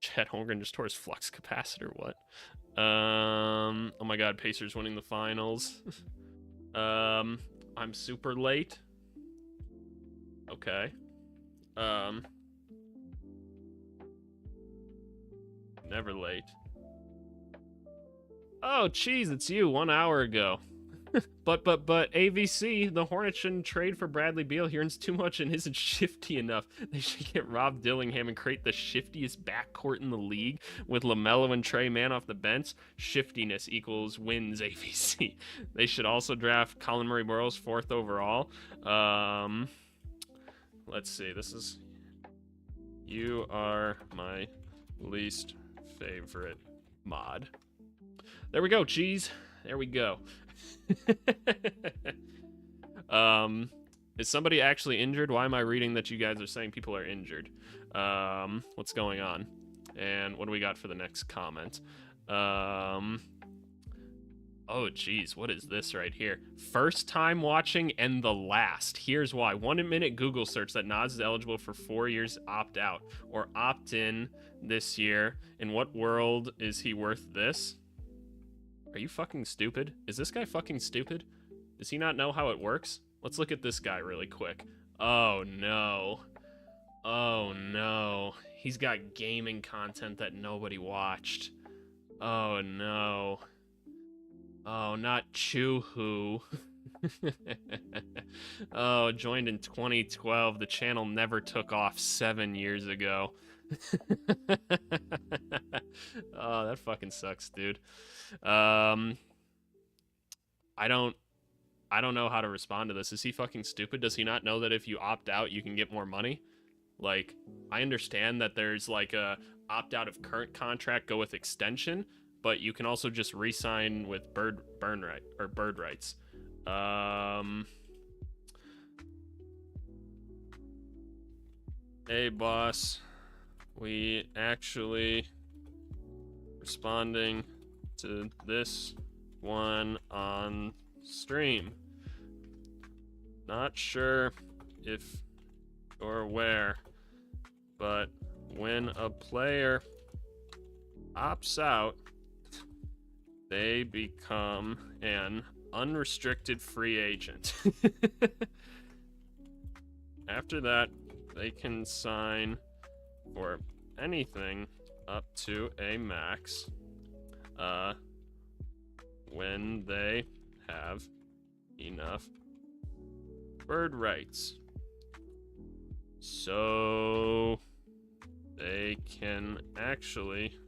Chad Holmgren just tore his flux capacitor. What? Oh my god, Pacers winning the finals. I'm super late. Okay. Never late. Oh, jeez, it's you 1 hour ago. But AVC, the Hornets shouldn't trade for Bradley Beal. He earns too much and isn't shifty enough. They should get Rob Dillingham and create the shiftiest backcourt in the league with LaMelo and Trey Mann off the bench. Shiftiness equals wins, AVC. They should also draft Colin Murray-Burroughs 4th overall. Let's see. This is... You are my least favorite mod. There we go, cheese. There we go. Is somebody actually injured? Why am I reading that you guys are saying people are injured? What's going on? And what do we got for the next comment? Oh, geez, what is this right here? First time watching and the last. Here's why. 1 minute Google search that Nas is eligible for 4 years opt out or opt in this year. In what world is he worth this? Are you fucking stupid? Is this guy fucking stupid? Does he not know how it works? Let's look at this guy really quick. Oh, no. Oh, no. He's got gaming content that nobody watched. Oh, no. Oh, not Choo-Hoo. Oh, joined in 2012. The channel never took off 7 years ago. Oh, that fucking sucks, dude. I don't know how to respond to this. Is he fucking stupid? Does he not know that if you opt out, you can get more money? Like, I understand that there's like a opt out of current contract, go with extension, but you can also just re-sign with bird rights. Hey, boss. We actually responding to this one on stream. Not sure if or where, but when a player opts out, they become an unrestricted free agent. After that, they can sign for anything up to a max when they have enough bird rights. So they can actually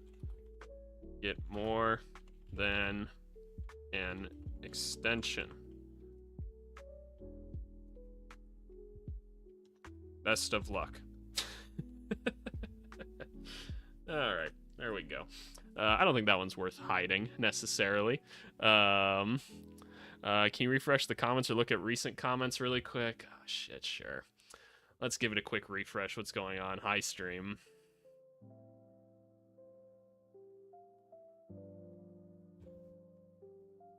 get more than an extension. Best of luck. All right, there we go. I don't think that one's worth hiding necessarily. Can you refresh the comments or look at recent comments really quick? Oh, shit, sure. Let's give it a quick refresh. What's going on? Hi, stream.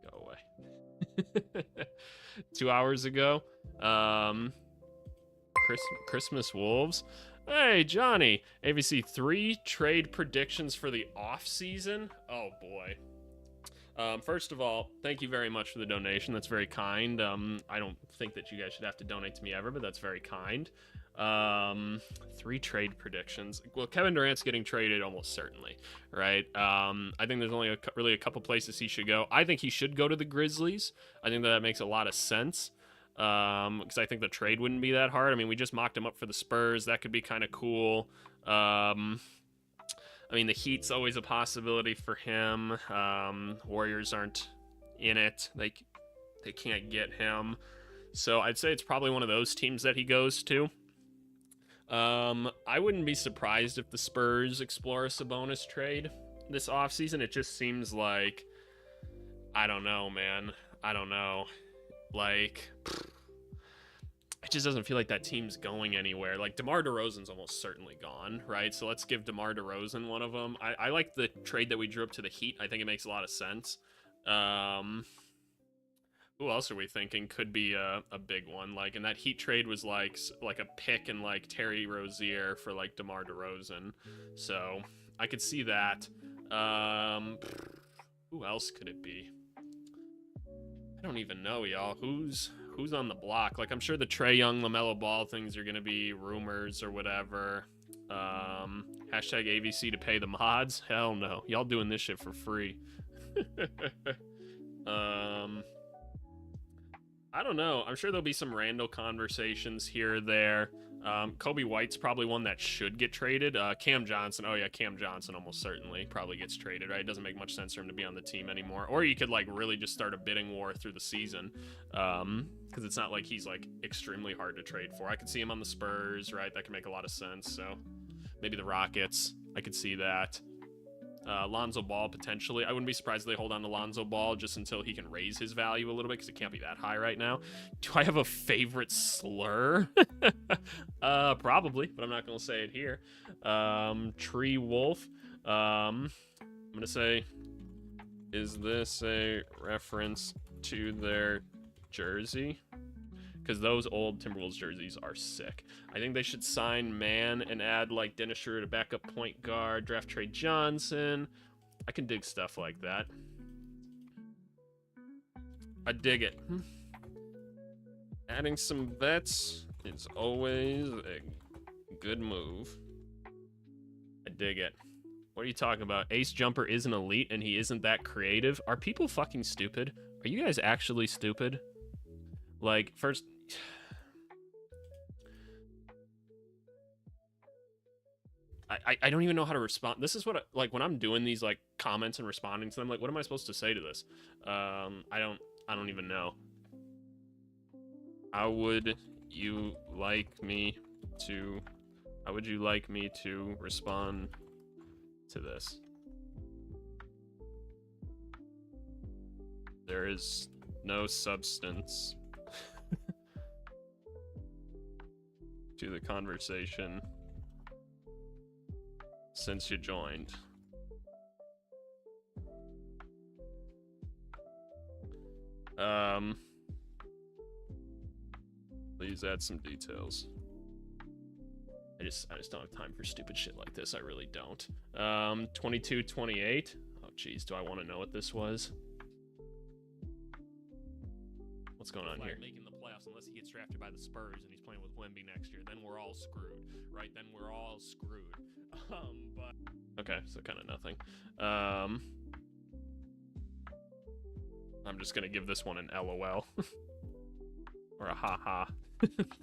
Go away. 2 hours ago. Christmas Wolves. Hey, Johnny. AVC 3 trade predictions for the off season. Oh, boy. First of all, thank you very much for the donation. That's very kind. I don't think that you guys should have to donate to me ever, but that's very kind. 3 trade predictions. Well, Kevin Durant's getting traded almost certainly, right? I think there's only really a couple places he should go. I think he should go to the Grizzlies. I think that makes a lot of sense. Because I think the trade wouldn't be that hard. I mean, we just mocked him up for the Spurs. That could be kind of cool. I mean, the Heat's always a possibility for him. Warriors aren't in it. They can't get him. So I'd say it's probably one of those teams that he goes to. I wouldn't be surprised if the Spurs explore a Sabonis trade this offseason. It just seems like, I don't know, man. I don't know. Like, it just doesn't feel like that team's going anywhere. Like, DeMar DeRozan's almost certainly gone, right? So let's give DeMar DeRozan one of them. I like the trade that we drew up to the Heat. I think it makes a lot of sense. Who else are we thinking could be a big one? Like, and that Heat trade was like a pick and like Terry Rozier for like DeMar DeRozan. So I could see that. Who else could it be? I don't even know, y'all. Who's on the block? Like, I'm sure the Trae Young, LaMelo Ball things are gonna be rumors or whatever. Hashtag AVC to pay the mods. Hell no, y'all doing this shit for free. I don't know. I'm sure there'll be some random conversations here or there. Kobe White's probably one that should get traded. Cam Johnson. Oh, yeah, Cam Johnson almost certainly probably gets traded, right? It doesn't make much sense for him to be on the team anymore. Or you could, like, really just start a bidding war through the season. Because it's not like he's, like, extremely hard to trade for. I could see him on the Spurs, right? That could make a lot of sense. So maybe the Rockets. I could see that. Lonzo Ball, potentially. I wouldn't be surprised if they hold on to Lonzo Ball just until he can raise his value a little bit, because it can't be that high right now. Do I have a favorite slur? Probably, but I'm not going to say it here. Tree Wolf. I'm going to say, is this a reference to their jersey? Because those old Timberwolves jerseys are sick. I think they should sign Man and add, like, Dennis Schroeder to backup point guard, draft Trae Johnson. I can dig stuff like that. I dig it. Adding some vets is always a good move. I dig it. What are you talking about? Ace Jumper isn't elite and he isn't that creative? Are people fucking stupid? Are you guys actually stupid? Like, first... I don't even know how to respond. This is what, like, when I'm doing these, like, comments and responding to them, like, what am I supposed to say to this? I don't even know. How would you like me to respond to this? There is no substance to the conversation since you joined. Please add some details. I just don't have time for stupid shit like this. I really don't. 22-28. Oh, geez, do I want to know what this was? What's going on here? Making the playoffs unless he gets drafted by the Spurs and he's playing with Wemby next year. Then we're all screwed, right? Then we're all screwed. But okay, so kind of nothing. I'm just gonna give this one an LOL or a haha.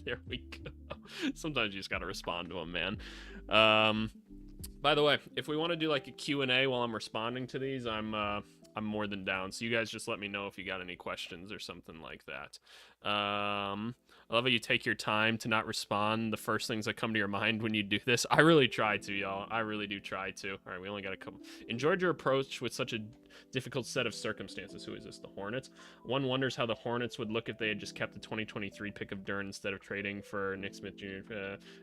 There we go. Sometimes you just gotta respond to them, man. By the way, if we want to do like a Q&A while I'm responding to these, I'm more than down. So you guys just let me know if you got any questions or something like that. I love how you take your time to not respond the first things that come to your mind when you do this. I really try to, y'all. I really do try to. All right, we only got a couple. Enjoyed your approach with such a difficult set of circumstances. Who is this? The Hornets? One wonders how the Hornets would look if they had just kept the 2023 pick of Durant instead of trading for Nick Smith Jr.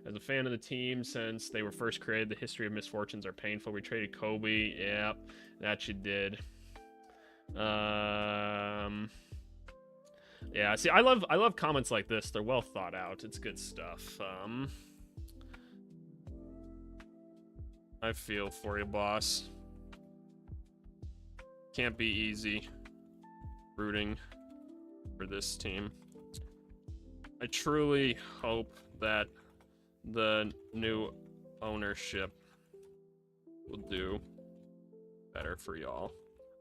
As a fan of the team since they were first created, the history of misfortunes are painful. We traded Kobe. Yeah, that you did. Yeah, see, I love comments like this. They're well thought out. It's good stuff. I feel for you, boss. Can't be easy rooting for this team. I truly hope that the new ownership will do better for y'all.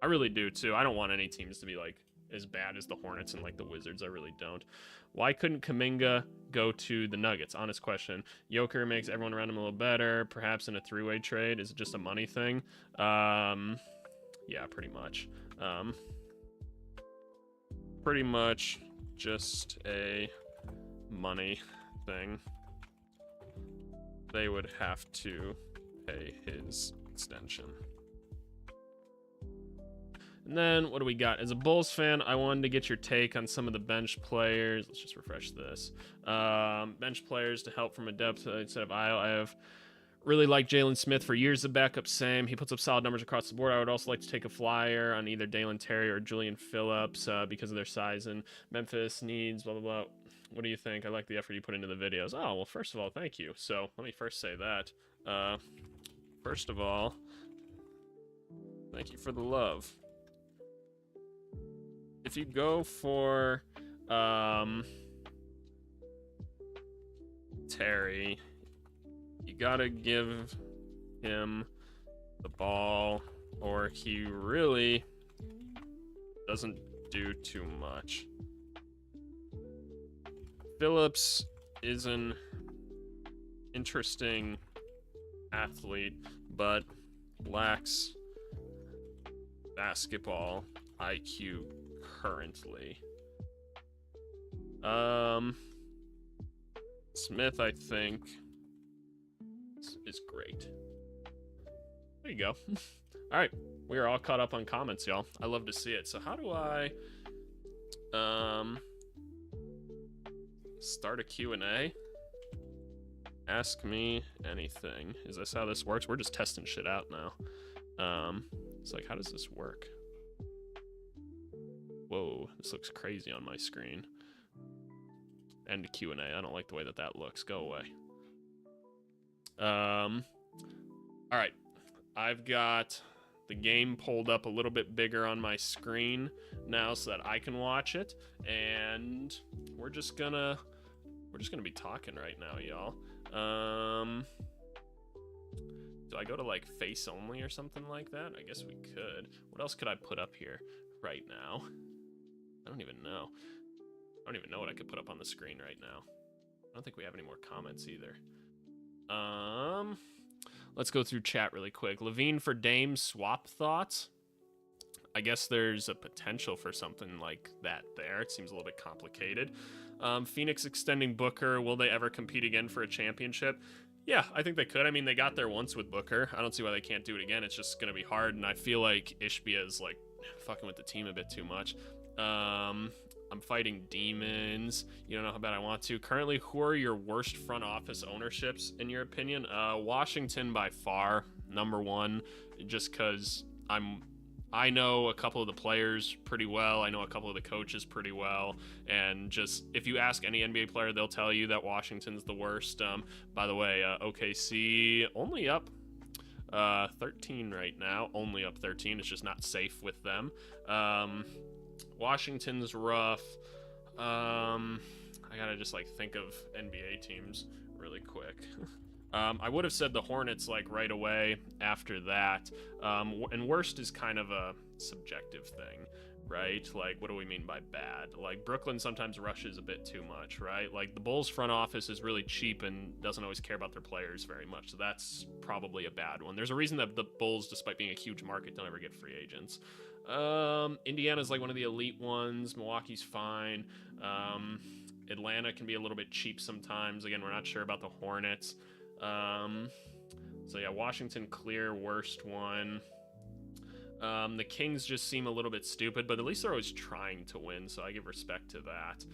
I really do too. I don't want any teams to be like as bad as the Hornets and like the Wizards. I really don't. Why couldn't Kuminga go to the Nuggets? Honest question. Joker makes everyone around him a little better. Perhaps in a three-way trade. Is it just a money thing? Yeah, pretty much. Pretty much just a money thing. They would have to pay his extension. And then, what do we got? As a Bulls fan, I wanted to get your take on some of the bench players. Let's just refresh this. Bench players to help from a depth instead of I have really liked Jalen Smith for years. The backup, same. He puts up solid numbers across the board. I would also like to take a flyer on either Dalen Terry or Julian Phillips because of their size. And Memphis needs blah, blah, blah. What do you think? I like the effort you put into the videos. Oh, well, first of all, thank you. So let me first say that. First of all, thank you for the love. If you go for Terry, you gotta give him the ball, or he really doesn't do too much. Phillips is an interesting athlete, but lacks basketball IQ currently. Smith, I think, is great. There you go. All right, we are all caught up on comments, y'all. I love to see it. So how do I start a Q&A? Ask me anything. Is this how this works? We're just testing shit out now. It's like, how does this work? Whoa, this looks crazy on my screen. End Q&A. I don't like the way that that looks. Go away. All right. I've got the game pulled up a little bit bigger on my screen now so that I can watch it, and we're just gonna be talking right now, y'all. Do I go to like face only or something like that? I guess we could. What else could I put up here right now? I don't even know. I don't even know what I could put up on the screen right now. I don't think we have any more comments either. Let's go through chat really quick. Levine for Dame swap thoughts. I guess there's a potential for something like that there. It seems a little bit complicated. Phoenix extending Booker. Will they ever compete again for a championship? Yeah, I think they could. I mean, they got there once with Booker. I don't see why they can't do it again. It's just going to be hard, and I feel like Ishbia is, like, fucking with the team a bit too much. I'm fighting demons. You don't know how bad I want to. Currently, who are your worst front office ownerships, in your opinion? Washington by far, number one, just because I know a couple of the players pretty well. I know a couple of the coaches pretty well. And just, if you ask any NBA player, they'll tell you that Washington's the worst. By the way, OKC only up 13 right now. Only up 13. It's just not safe with them. Washington's rough. I gotta just like think of NBA teams really quick. I would have said the Hornets like right away after that. And worst is kind of a subjective thing, right? Like, what do we mean by bad? Like, Brooklyn sometimes rushes a bit too much, right? Like, the Bulls front office is really cheap and doesn't always care about their players very much. So that's probably a bad one. There's a reason that the Bulls, despite being a huge market, don't ever get free agents. Indiana's like one of the elite ones. Milwaukee's fine. Atlanta can be a little bit cheap sometimes. Again, we're not sure about the Hornets. So yeah, Washington clear worst one. The Kings just seem a little bit stupid, but at least they're always trying to win, so I give respect to that.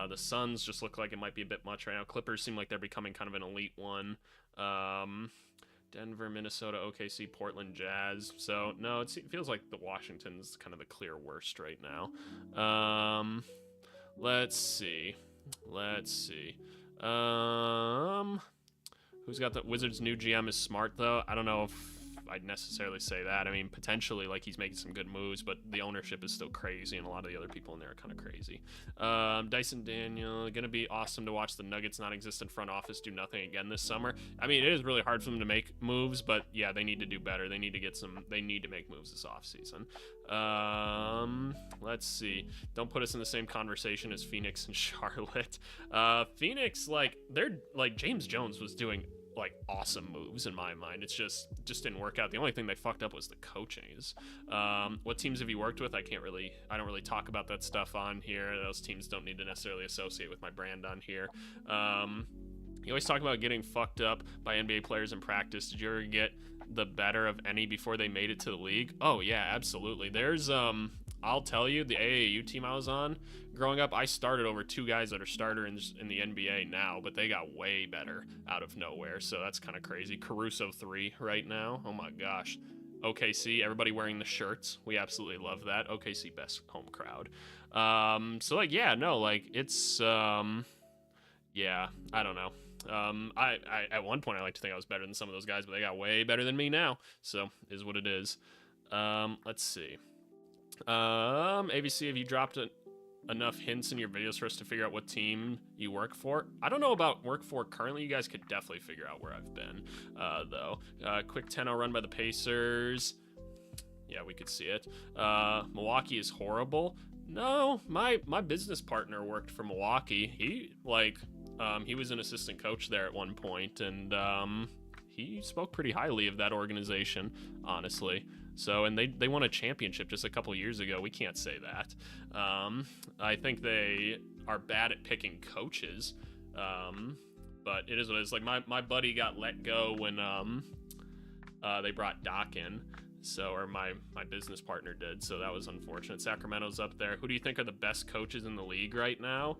The Suns just look like it might be a bit much right now. Clippers seem like they're becoming kind of an elite one. Denver, Minnesota, OKC, Portland, Jazz. So no, it feels like the Washington's kind of the clear worst right now. Let's see. Who's got the Wizards' new GM is smart though? I don't know if I'd necessarily say that. I mean, potentially, like, he's making some good moves, but the ownership is still crazy, and a lot of the other people in there are kind of crazy. Dyson Daniel, gonna be awesome to watch the Nuggets non-existent front office do nothing again this summer. I mean, it is really hard for them to make moves, but yeah, they need to do better. They need to make moves this offseason. Let's see. Don't put us in the same conversation as Phoenix and Charlotte. Phoenix, like, they're like, James Jones was doing like awesome moves in my mind. It's just didn't work out. The only thing they fucked up was the coachings. What teams have you worked with? I don't really talk about that stuff on here. Those teams don't need to necessarily associate with my brand on here. You always talk about getting fucked up by NBA players in practice. Did you ever get the better of any before they made it to the league? Oh yeah, absolutely. There's I'll tell you, the AAU team I was on growing up, I started over 2 guys that are starters in the NBA now, but they got way better out of nowhere, so that's kind of crazy. Caruso 3 right now. Oh my gosh. OKC, everybody wearing the shirts. We absolutely love that. OKC best home crowd. So like, yeah, no, like, it's yeah, I don't know. I at one point I like to think I was better than some of those guys, but they got way better than me now. So is what it is. Let's see. ABC, have you dropped enough hints in your videos for us to figure out what team you work for? I don't know about work for currently. You guys could definitely figure out where I've been, though. Quick 10-0 run by the Pacers. Yeah, we could see it. Milwaukee is horrible. No, my business partner worked for Milwaukee. He was an assistant coach there at one point, and he spoke pretty highly of that organization, honestly. So, and they won a championship just a couple years ago. We can't say that. I think they are bad at picking coaches, but it is what it is. Like, my buddy got let go when they brought Doc in. So, or my business partner did. So that was unfortunate. Sacramento's up there. Who do you think are the best coaches in the league right now?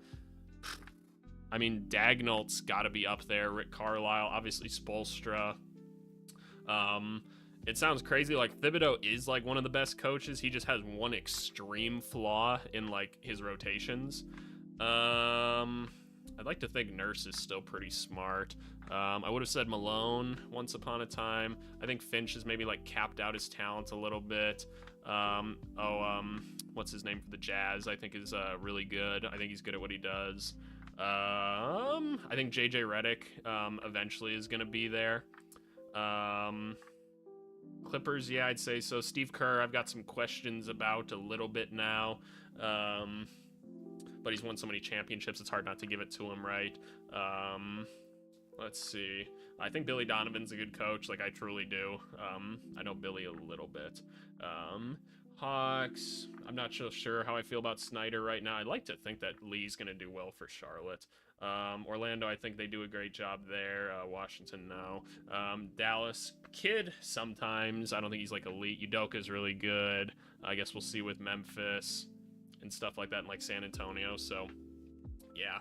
I mean, Dagnall's got to be up there. Rick Carlisle, obviously Spoelstra. It sounds crazy. Like, Thibodeau is like one of the best coaches. He just has one extreme flaw in like his rotations. I'd like to think Nurse is still pretty smart. I would have said Malone once upon a time. I think Finch has maybe like capped out his talent a little bit. What's his name for the Jazz? I think is really good. I think he's good at what he does. I think JJ Redick eventually is going to be there. Clippers, yeah, I'd say so. Steve Kerr, I've got some questions about a little bit now. But he's won so many championships, it's hard not to give it to him, right? Let's see. I think Billy Donovan's a good coach. Like, I truly do. I know Billy a little bit. Hawks, I'm not so sure how I feel about Snyder right now. I'd like to think that Lee's going to do well for Charlotte. Orlando, I think they do a great job there. Washington, no. Dallas, Kid, sometimes. I don't think he's like elite. Udoka's really good. I guess we'll see with Memphis and stuff like that, and like San Antonio. So, yeah.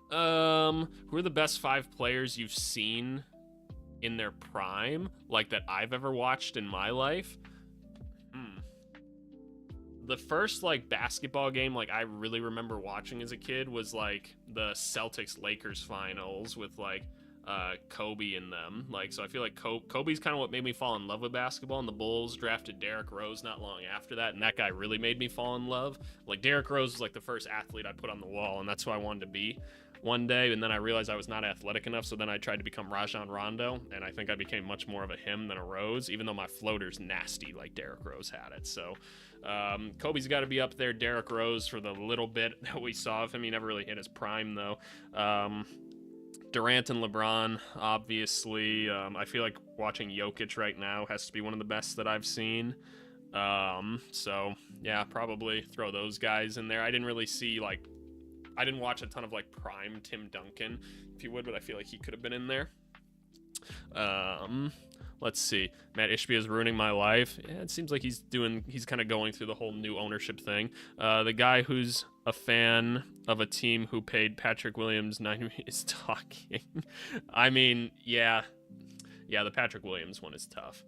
Who are the best 5 players you've seen in their prime, like that I've ever watched in my life? The first like basketball game like I really remember watching as a kid was like the Celtics-Lakers finals with like Kobe in them. Like, so I feel like Kobe's kind of what made me fall in love with basketball, and the Bulls drafted Derrick Rose not long after that, and that guy really made me fall in love. Like, Derrick Rose was like the first athlete I put on the wall, and that's who I wanted to be one day. And then I realized I was not athletic enough, so then I tried to become Rajon Rondo, and I think I became much more of a him than a Rose, even though my floater's nasty like Derrick Rose had it. So Kobe's got to be up there. Derrick Rose, for the little bit that we saw of him, he never really hit his prime though. Durant and LeBron, obviously. I feel like watching Jokic right now has to be one of the best that I've seen. So yeah, probably throw those guys in there. I didn't watch a ton of like prime Tim Duncan, if you would, but I feel like he could have been in there. Let's see. Matt Ishbia is ruining my life. Yeah, it seems like he's kind of going through the whole new ownership thing. The guy who's a fan of a team who paid Patrick Williams 9 million is talking. I mean, yeah, the Patrick Williams one is tough.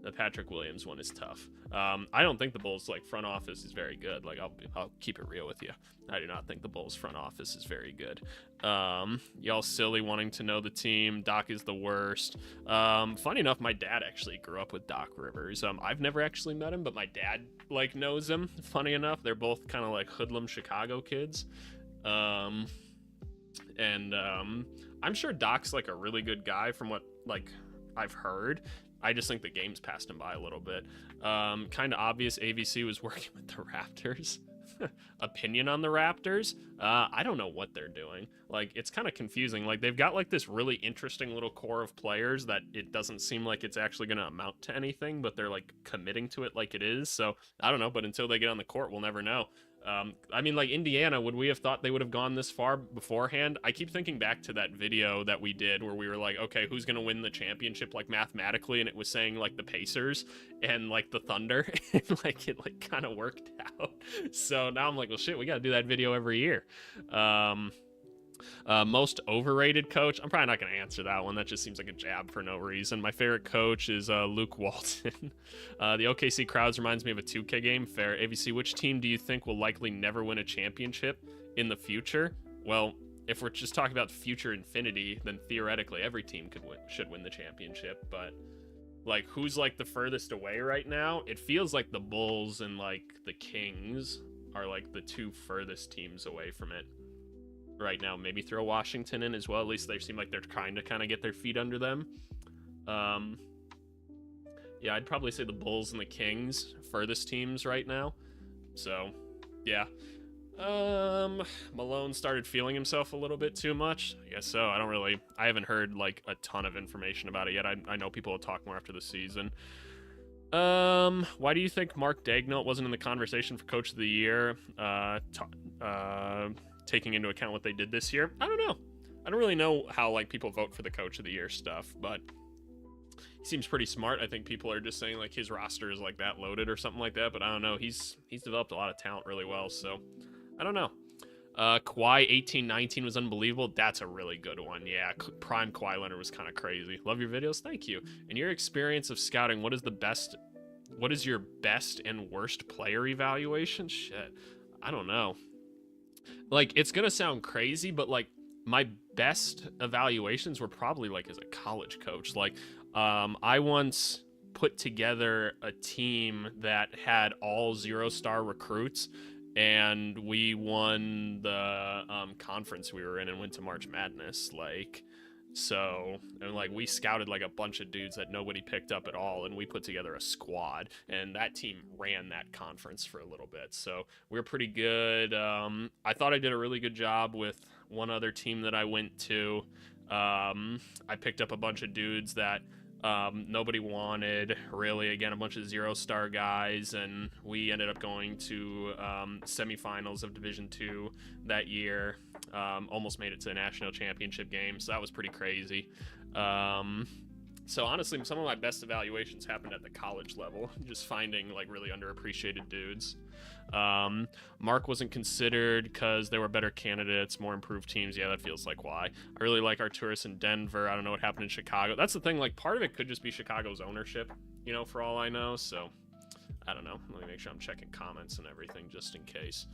The Patrick Williams one is tough. I don't think the Bulls like front office is very good. Like I'll keep it real with you. I do not think the Bulls front office is very good. Y'all silly wanting to know the team. Doc is the worst. Funny enough, my dad actually grew up with Doc Rivers. I've never actually met him, but my dad like knows him. Funny enough, they're both kind of like hoodlum Chicago kids. I'm sure Doc's like a really good guy from what like I've heard. I just think the game's passed him by a little bit. Kind of obvious AVC was working with the Raptors. Opinion on the Raptors? I don't know what they're doing. Like, it's kind of confusing. Like, they've got like this really interesting little core of players that it doesn't seem like it's actually going to amount to anything, but they're like committing to it like it is. So I don't know, but until they get on the court, we'll never know. I mean, like Indiana, would we have thought they would have gone this far beforehand? I keep thinking back to that video that we did where we were like, okay, who's going to win the championship, like mathematically? And it was saying like the Pacers and like the Thunder, and like it like kind of worked out. So now I'm like, well, shit, we got to do that video every year. Most overrated coach. I'm probably not going to answer that one. That just seems like a jab for no reason. My favorite coach is Luke Walton. The OKC crowds reminds me of a 2K game. Fair. AVC, which team do you think will likely never win a championship in the future? Well, if we're just talking about future infinity, then theoretically every team should win the championship. But like, who's like the furthest away right now? It feels like the Bulls and like the Kings are like the two furthest teams away from it right now. Maybe throw Washington in as well. At least they seem like they're trying to kind of get their feet under them. Yeah, I'd probably say the Bulls and the Kings furthest teams right now. So yeah. Malone started feeling himself a little bit too much. I guess so. I haven't heard like a ton of information about it yet. I know people will talk more after the season. Why do you think Mark Daigneault wasn't in the conversation for Coach of the Year? Taking into account what they did this year. I don't know. I don't really know how like people vote for the Coach of the Year stuff, but he seems pretty smart. I think people are just saying like his roster is like that loaded or something like that, but I don't know. He's developed a lot of talent really well, so I don't know. Kawhi 18-19 was unbelievable. That's a really good one. Yeah, prime Kawhi Leonard was kind of crazy. Love your videos. Thank you. In your experience of scouting, what is your best and worst player evaluation? Shit, I don't know. Like, it's gonna sound crazy, but like my best evaluations were probably like as a college coach. Like, I once put together a team that had all 0-star recruits, and we won the conference we were in and went to March Madness. Like, so, and like we scouted like a bunch of dudes that nobody picked up at all, and we put together a squad, and that team ran that conference for a little bit. So we were pretty good. I thought I did a really good job with one other team that I went to. I picked up a bunch of dudes that nobody wanted, really. Again, a bunch of 0-star guys, and we ended up going to semifinals of Division II that year. Almost made it to the national championship game, so that was pretty crazy. So honestly, some of my best evaluations happened at the college level, just finding like really underappreciated dudes. Mark wasn't considered because there were better candidates, more improved teams. Yeah, that feels like why. I really like Arturas in Denver. I don't know what happened in Chicago. That's the thing, like part of it could just be Chicago's ownership, you know, for all I know. So I don't know. Let me make sure I'm checking comments and everything just in case.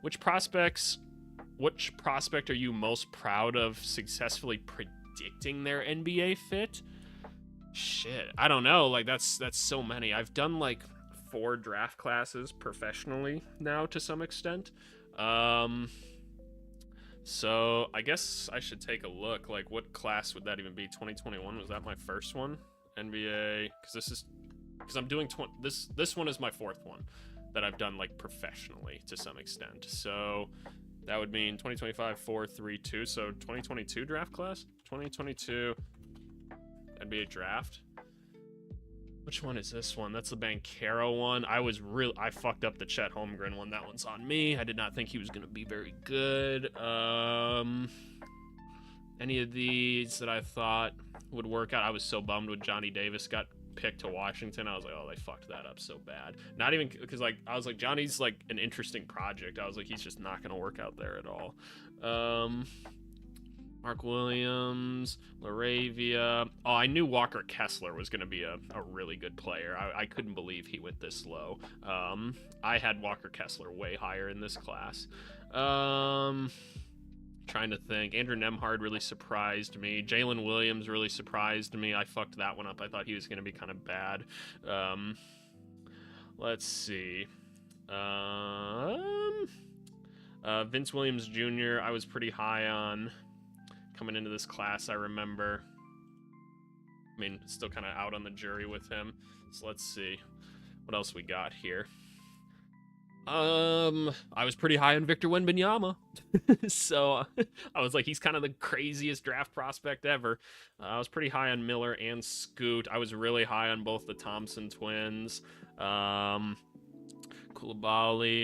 Which prospect are you most proud of successfully predicting their NBA fit? Shit, I don't know. Like that's so many. I've done like 4 draft classes professionally now to some extent. So I guess I should take a look. Like, what class would that even be? 2021, was that my first one? NBA, because I'm doing this one is my 4th one that I've done like professionally to some extent. So that would mean 2025 4-3-2. So 2022 draft class, 2022 NBA draft. Which one is this one? That's the Banchero one. I fucked up the Chet Holmgren one. That one's on me. I did not think he was going to be very good. Any of these that I thought would work out. I was so bummed when Johnny Davis got picked to Washington. I was like, oh, they fucked that up so bad. Not even because like I was like, Johnny's like an interesting project. I was like, he's just not going to work out there at all. Mark Williams, Laravia. Oh, I knew Walker Kessler was going to be a really good player. I couldn't believe he went this low. I had Walker Kessler way higher in this class. Trying to think. Andrew Nemhard really surprised me. Jalen Williams really surprised me. I fucked that one up. I thought he was going to be kind of bad. Let's see. Vince Williams Jr. I was pretty high on coming into this class, I remember. I mean, still kind of out on the jury with him. So let's see. What else we got here? I was pretty high on Victor Wembanyama. So I was like, he's kind of the craziest draft prospect ever. I was pretty high on Miller and Scoot. I was really high on both the Thompson twins. Coulibaly,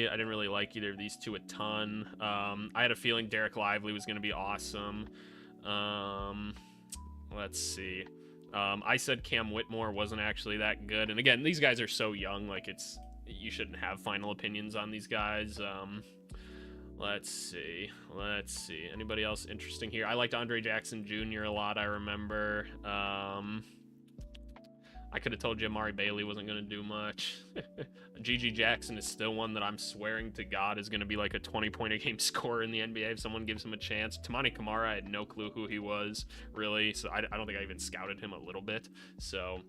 I didn't really like either of these two a ton. I had a feeling Derek Lively was going to be awesome. Let's see. I said Cam Whitmore wasn't actually that good. And again, these guys are so young, like you shouldn't have final opinions on these guys. Let's see. Anybody else interesting here? I liked Andre Jackson Jr. a lot, I remember. I could have told you Amari Bailey wasn't going to do much. Gigi Jackson is still one that I'm swearing to God is going to be like a 20-point-a-game scorer in the NBA if someone gives him a chance. Tamani Kamara, I had no clue who he was, really, so I don't think I even scouted him a little bit. So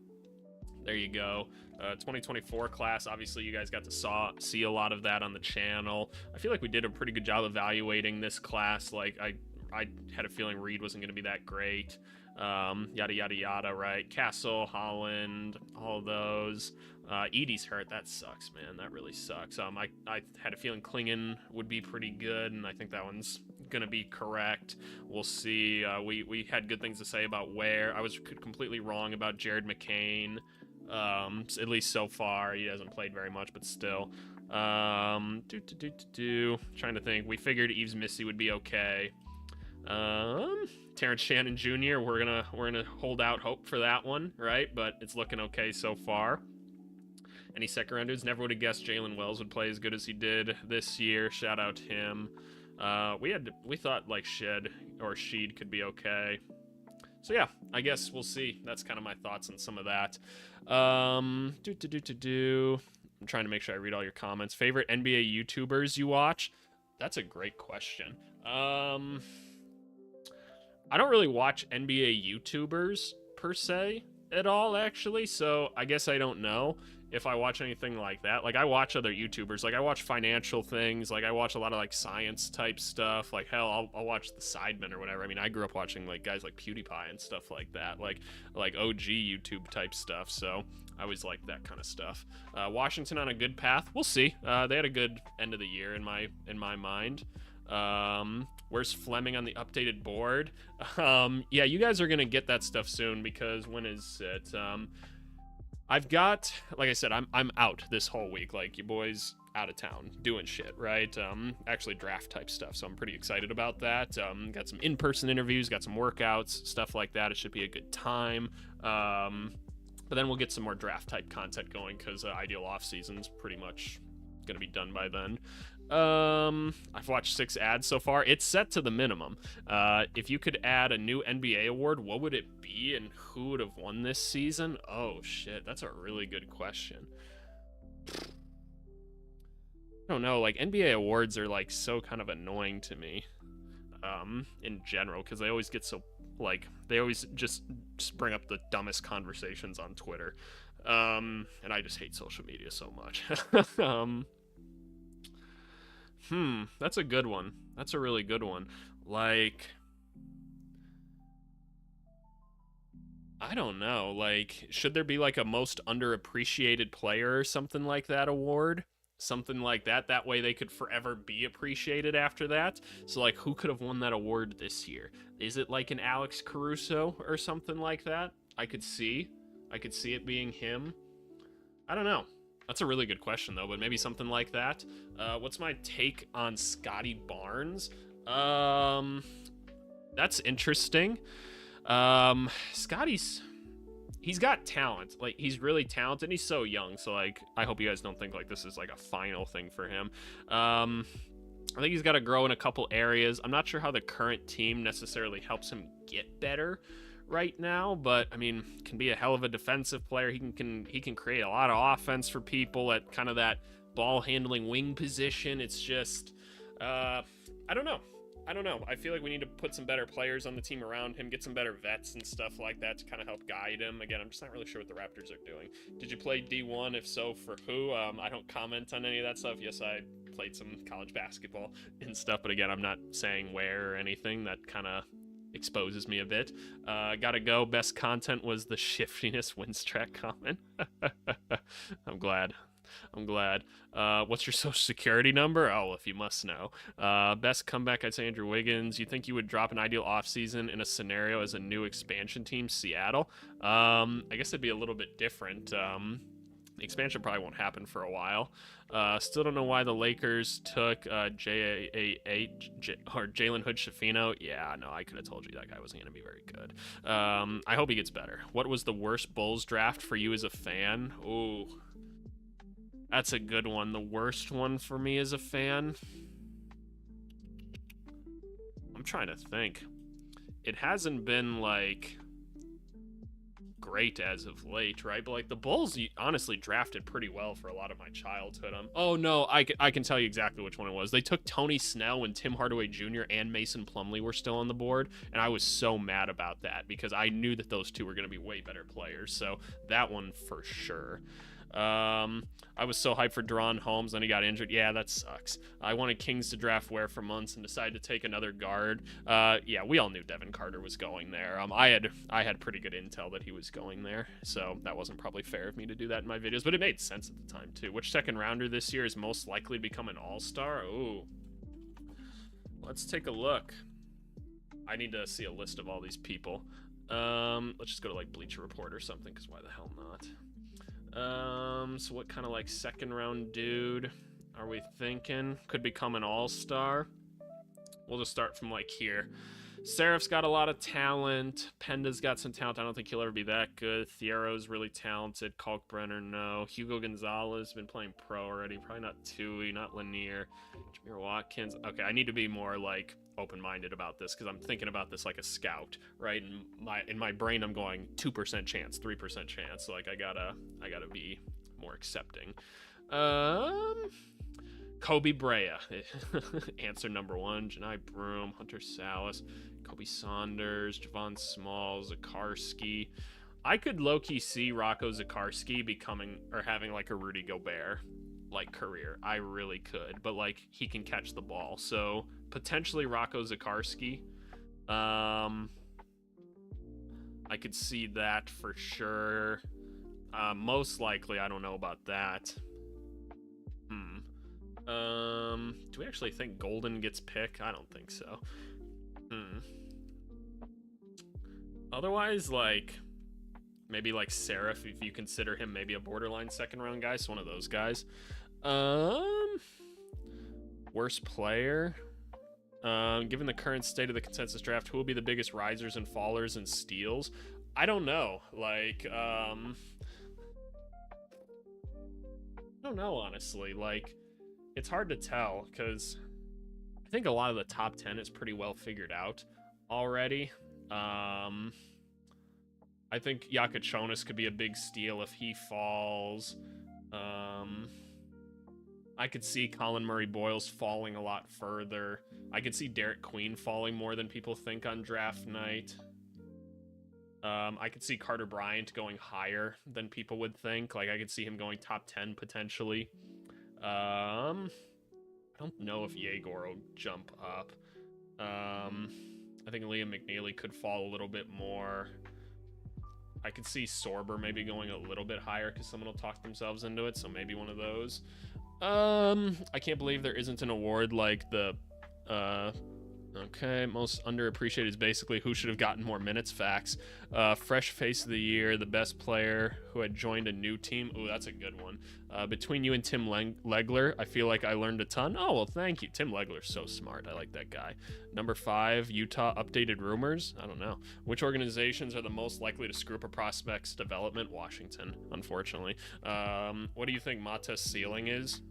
there you go. 2024 class, obviously you guys got to see a lot of that on the channel. I feel like we did a pretty good job evaluating this class. Like, I had a feeling Reed wasn't going to be that great. Yada, yada, yada, right? Castle, Holland, all those. Edie's hurt. That sucks, man. That really sucks. I had a feeling Klingon would be pretty good, and I think that one's going to be correct. We'll see. We had good things to say about Ware. I was completely wrong about Jared McCain, at least so far. He hasn't played very much, but still. Trying to think. We figured Yves Missy would be okay. Terrence Shannon Jr. We're gonna hold out hope for that one, right? But it's looking okay so far. Any second rounders? Never would have guessed Jalen Wells would play as good as he did this year. Shout out to him. We thought like Shed or Sheed could be okay. So yeah, I guess we'll see. That's kind of my thoughts on some of that. I'm trying to make sure I read all your comments. Favorite NBA YouTubers you watch? That's a great question. I don't really watch NBA YouTubers per se at all, actually, so I guess I don't know if I watch anything like that. Like, I watch other YouTubers. Like, I watch financial things. Like, I watch a lot of, like, science-type stuff. Like, hell, I'll watch The Sidemen or whatever. I mean, I grew up watching, like, guys like PewDiePie and stuff like that. Like OG YouTube-type stuff, so I always liked that kind of stuff. Washington on a good path? We'll see. They had a good end of the year in my mind. Where's Fleming on the updated board? Yeah, you guys are gonna get that stuff soon, because when is it? I've got, like I said, I'm out this whole week. Like, your boy's out of town doing shit, right? Actually draft type stuff, so I'm pretty excited about that. Got some in-person interviews, got some workouts, stuff like that. It should be a good time. But then we'll get some more draft type content going, because Ideal Offseason's pretty much gonna be done by then. I've watched 6 ads so far. It's set to the minimum. If you could add a new NBA award, what would it be, and who would have won this season? Oh shit, that's a really good question. I don't know, like, NBA awards are like so kind of annoying to me in general, because they always get so, like, they always just bring up the dumbest conversations on Twitter, and I just hate social media so much. That's a good one. That's a really good one. Like, I don't know. Like, should there be like a most underappreciated player or something like that award? Something like that. That way they could forever be appreciated after that. So, like, who could have won that award this year? Is it like an Alex Caruso or something like that? I could see it being him. I don't know. That's a really good question, though, but maybe something like that. What's my take on Scotty Barnes? That's interesting. He's got talent. Like, he's really talented. He's so young, so, like, I hope you guys don't think, like, this is, like, a final thing for him. I think he's got to grow in a couple areas. I'm not sure how the current team necessarily helps him get better right now, but I mean, can be a hell of a defensive player. He can create a lot of offense for people at kind of that ball handling wing position. It's just I don't know. I don't know. I feel like we need to put some better players on the team around him, get some better vets and stuff like that to kind of help guide him. Again, I'm just not really sure what the Raptors are doing. Did you play D1? If so, for who? I don't comment on any of that stuff. Yes, I played some college basketball and stuff, but again, I'm not saying where or anything. That kind of exposes me a bit. Gotta go. Best content was the shiftiness wins track comment. I'm glad. What's your social security number? Oh, if you must know. Best comeback, I'd say Andrew Wiggins. You think you would drop an ideal offseason in a scenario as a new expansion team, Seattle? I guess it'd be a little bit different. The expansion probably won't happen for a while. Still don't know why the Lakers took Jalen Hood-Schifino. Yeah, no, I could have told you that guy wasn't going to be very good. I hope he gets better. What was the worst Bulls draft for you as a fan? Ooh. That's a good one. The worst one for me as a fan? I'm trying to think. It hasn't been, like, great as of late, right? But, like, the Bulls honestly drafted pretty well for a lot of my childhood. Oh, no, I can tell you exactly which one it was. They took Tony Snell when Tim Hardaway Jr. and Mason Plumlee were still on the board, and I was so mad about that because I knew that those two were going to be way better players. So that one for sure. I was so hyped for Deron Holmes, then he got injured. Yeah, that sucks. I wanted Kings to draft Ware for months and decided to take another guard. Yeah, we all knew Devin Carter was going there. I had pretty good intel that he was going there, so that wasn't probably fair of me to do that in my videos, but it made sense at the time too. Which second rounder this year is most likely to become an all-star? Ooh. Let's take a look. I need to see a list of all these people. Let's just go to like Bleacher Report or something, because why the hell not? So what kind of like second round dude are we thinking could become an all-star? We'll just start from like here. Seraph's got a lot of talent. Penda's got some talent. I don't think he'll ever be that good. Thiero's really talented. Kalkbrenner, no. Hugo Gonzalez been playing pro already. Probably not Tui, not Lanier. Jameer Watkins. Okay, I need to be more like open-minded about this because I'm thinking about this like a scout, right? In my brain, I'm going 2% chance, 3% chance. So like I gotta be more accepting. Kobe Brea, answer number one. Janai Broom, Hunter Salas, Kobe Saunders, Javon Small, Zakarski. I could low-key see Rocco Zakarski becoming or having like a Rudy Gobert like career. I really could, but like he can catch the ball, so potentially Rocco Zakarski. I could see that for sure. Most likely, I don't know about that. Do we actually think Golden gets picked? I don't think so. Otherwise, like, maybe like Seraph, if you consider him maybe a borderline second round guy, so one of those guys. Worst player? Given the current state of the consensus draft, who will be the biggest risers and fallers and steals? I don't know. Like, I don't know, honestly. Like, it's hard to tell because I think a lot of the top 10 is pretty well figured out already. I think Yakachonis could be a big steal if he falls. I could see Colin Murray-Boyles falling a lot further. I could see Derek Queen falling more than people think on draft night. I could see Carter Bryant going higher than people would think. Like, I could see him going top 10 potentially. I don't know if Yegor will jump up. I think Liam McNeely could fall a little bit more. I could see Sorber maybe going a little bit higher because someone will talk themselves into it, so maybe one of those. I can't believe there isn't an award like the okay, most underappreciated is basically who should have gotten more minutes. Facts. Fresh face of the year, the best player who had joined a new team. Ooh, that's a good one. Between you and Tim Legler, I feel like I learned a ton. Oh, well, thank you. Tim Legler's so smart. I like that guy. Number 5, Utah updated rumors. I don't know. Which organizations are the most likely to screw up a prospect's development? Washington, unfortunately. What do you think Mata's ceiling is?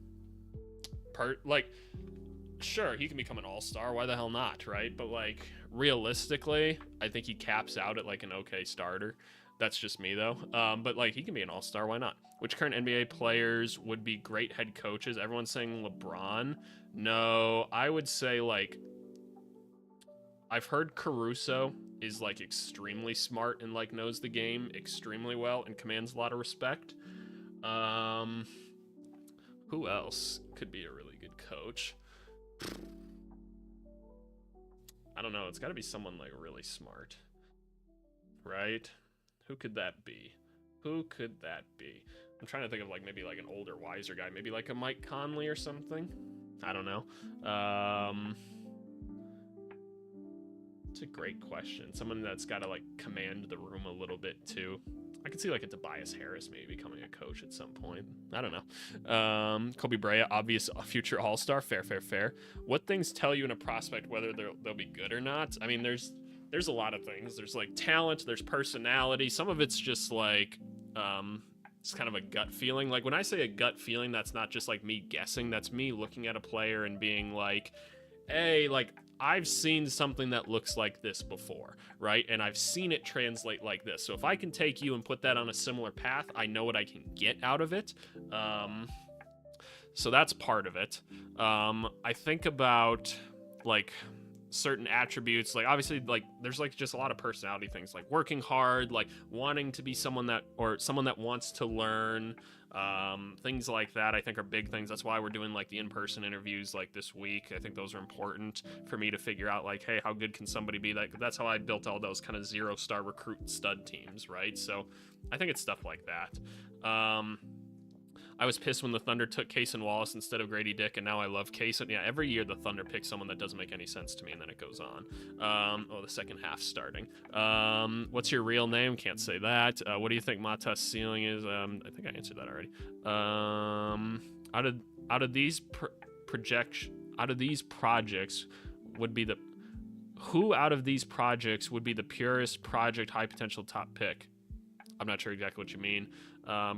Sure, he can become an all-star. Why the hell not, right? But like realistically, I think he caps out at like an okay starter. That's just me though. But like he can be an all-star. Why not? Which current NBA players would be great head coaches? Everyone's saying LeBron. No, I would say like I've heard Caruso is like extremely smart and like knows the game extremely well and commands a lot of respect. Um, who else could be a really good coach? I don't know. It's got to be someone like really smart, right? Who could that be? Who could that be? I'm trying to think of like maybe like an older, wiser guy, maybe like a Mike Conley or something. I don't know. It's a great question. Someone that's got to like command the room a little bit too. I could see like a Tobias Harris maybe becoming a coach at some point. I don't know. Kobe Bryant, obvious future All-Star. Fair. What things tell you in a prospect whether they'll be good or not? I mean, there's a lot of things. There's like talent. There's personality. Some of it's just like it's kind of a gut feeling. Like when I say a gut feeling, that's not just like me guessing. That's me looking at a player and being like, hey, like I've seen something that looks like this before, right? And I've seen it translate like this. So if I can take you and put that on a similar path, I know what I can get out of it. So that's part of it. I think about like certain attributes, like obviously like there's like just a lot of personality things, like working hard, like wanting to be someone that wants to learn. Things like that I think are big things. That's why we're doing like the in-person interviews like this week. I think those are important for me to figure out like, hey, how good can somebody be? Like that's how I built all those kind of 0-star recruit stud teams, right? So I think it's stuff like that. I was pissed when the Thunder took Case and Wallace instead of Grady Dick, and now I love Case. And yeah, every year the Thunder pick someone that doesn't make any sense to me, and then it goes on. The second half starting. What's your real name? Can't say that. What do you think Mata's ceiling is? I think I answered that already. Out of these projects would be the who out of these projects would be the purest project high potential top pick? I'm not sure exactly what you mean.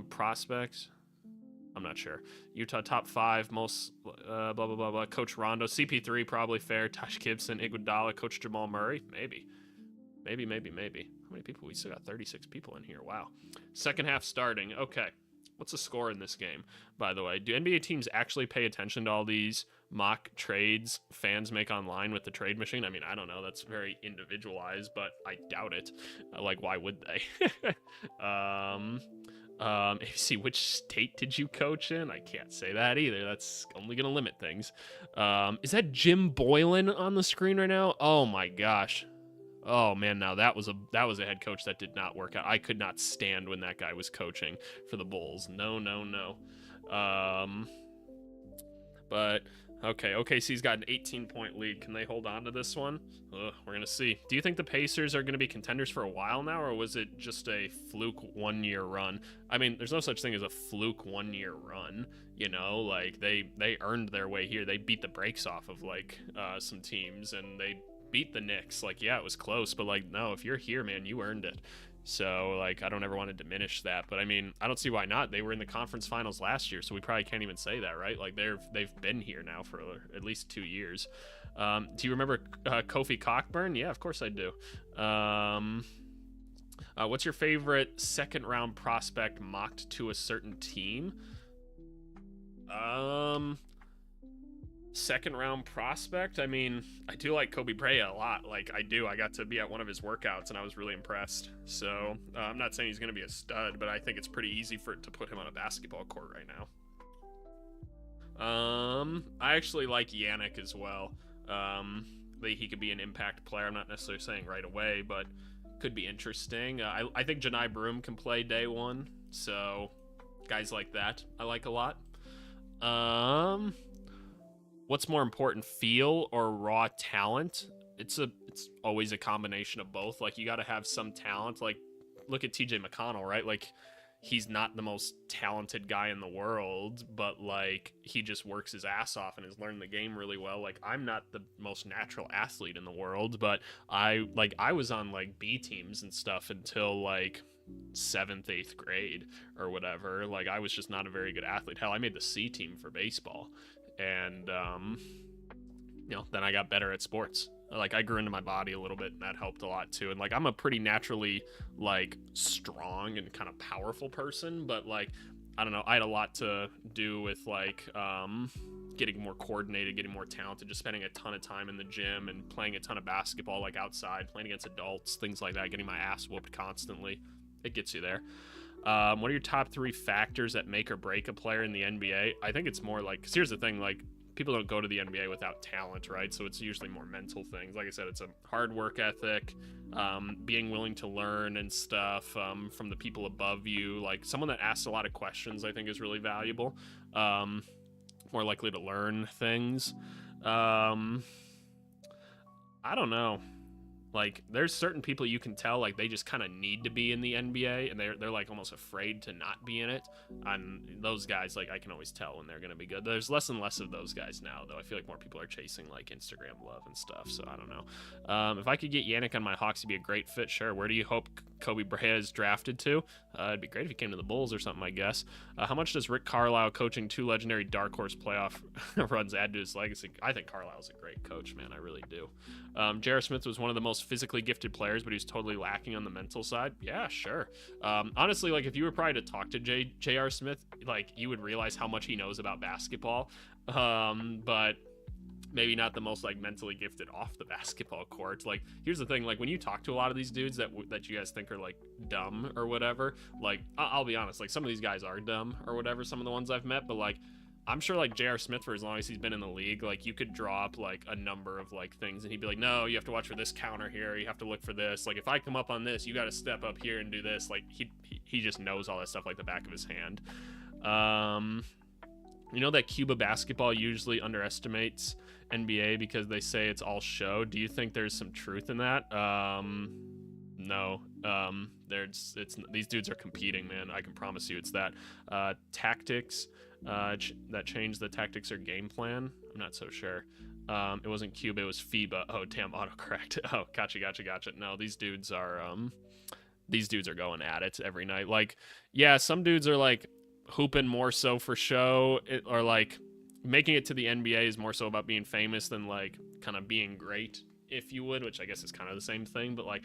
Prospects. I'm not sure. Utah top 5 most blah blah blah blah. Coach Rondo, CP3 probably fair. Taj Gibson, Iguodala, Coach Jamal Murray, maybe. How many people? We still got 36 people in here. Wow. Second half starting. Okay. What's the score in this game, by the way? Do NBA teams actually pay attention to all these mock trades fans make online with the trade machine? I mean, I don't know. That's very individualized, but I doubt it. Like, why would they? ABC, which state did you coach in? I can't say that either. That's only going to limit things. Is that Jim Boylan on the screen right now? Oh my gosh. Oh man, now that was a head coach that did not work out. I could not stand when that guy was coaching for the Bulls. No. But okay, OKC's got an 18-point lead. Can they hold on to this one? We're gonna see. Do you think the Pacers are gonna be contenders for a while now, or was it just a fluke 1-year run? I mean, there's no such thing as a fluke 1-year run. You know, like they earned their way here. They beat the brakes off of like some teams, and they beat the Knicks. Like, yeah, it was close, but like, no, if you're here, man, you earned it. So like, I don't ever want to diminish that, but I mean, I don't see why not. They were in the conference finals last year, so we probably can't even say that, right? Like they've been here now for at least 2 years. Do you remember Kofi Cockburn? Yeah, of course I do. What's your favorite second round prospect mocked to a certain team? Second round prospect, I mean, I do like Kobe Bryant a lot. Like, I do. I got to be at one of his workouts and I was really impressed. So I'm not saying he's going to be a stud, but I think it's pretty easy to put him on a basketball court right now. I actually like Yannick as well. He could be an impact player. I'm not necessarily saying right away, but could be interesting. I think Janai Broom can play day one, so guys like that I like a lot. What's more important, feel or raw talent? It's always a combination of both. Like, you got to have some talent. Like, look at TJ McConnell, right? Like, he's not the most talented guy in the world, but like, he just works his ass off and has learned the game really well. Like, I'm not the most natural athlete in the world, but I was on like B teams and stuff until like 7th, 8th grade or whatever. Like, I was just not a very good athlete. Hell, I made the C team for baseball. And then I got better at sports. Like, I grew into my body a little bit, and that helped a lot too. And like, I'm a pretty naturally like strong and kind of powerful person, but like, I don't know, I had a lot to do with like getting more coordinated, getting more talented, just spending a ton of time in the gym and playing a ton of basketball, like outside, playing against adults, things like that, getting my ass whooped constantly. It gets you there. What are your top 3 factors that make or break a player in the NBA? I think it's more like, because here's the thing, like, people don't go to the NBA without talent, right? So it's usually more mental things. Like I said, it's a hard work ethic, being willing to learn and stuff from the people above you. Like, someone that asks a lot of questions, I think, is really valuable. More likely to learn things. I don't know. Like, there's certain people you can tell, like, they just kind of need to be in the NBA, and they're like almost afraid to not be in it. And those guys, like, I can always tell when they're going to be good. There's less and less of those guys now, though. I feel like more people are chasing, like, Instagram love and stuff, so I don't know. If I could get Yannick on my Hawks, he'd be a great fit, sure. Where do you hope Kobe Bryant is drafted to? It'd be great if he came to the Bulls or something, I guess. How much does Rick Carlisle coaching 2 legendary Dark Horse playoff runs add to his legacy? I think Carlisle's a great coach, man. I really do. J.R. Smith was one of the most physically gifted players, but he was totally lacking on the mental side. Yeah, sure. Honestly, like, if you were probably to talk to J.R. Smith, like, you would realize how much he knows about basketball, but maybe not the most, like, mentally gifted off the basketball court. Like, here's the thing, like, when you talk to a lot of these dudes that you guys think are, like, dumb or whatever, like, I'll be honest, like, some of these guys are dumb or whatever, some of the ones I've met, but, like, I'm sure, like, J.R. Smith, for as long as he's been in the league, like, you could draw up, like, a number of, like, things, and he'd be like, no, you have to watch for this counter here, you have to look for this, like, if I come up on this, you got to step up here and do this. Like, he just knows all that stuff like the back of his hand. You know that Cuba basketball usually underestimates NBA because they say it's all show. Do you think there's some truth in that? No. These dudes are competing, man. I can promise you it's that. Tactics that change the tactics or game plan. I'm not so sure. It wasn't Cuba, it was FIBA. Oh, damn, autocorrect. Oh, gotcha. No, these dudes are going at it every night. Like, yeah, some dudes are like hooping more so for show, or like making it to the NBA is more so about being famous than like kind of being great, if you would, which I guess is kind of the same thing, but like,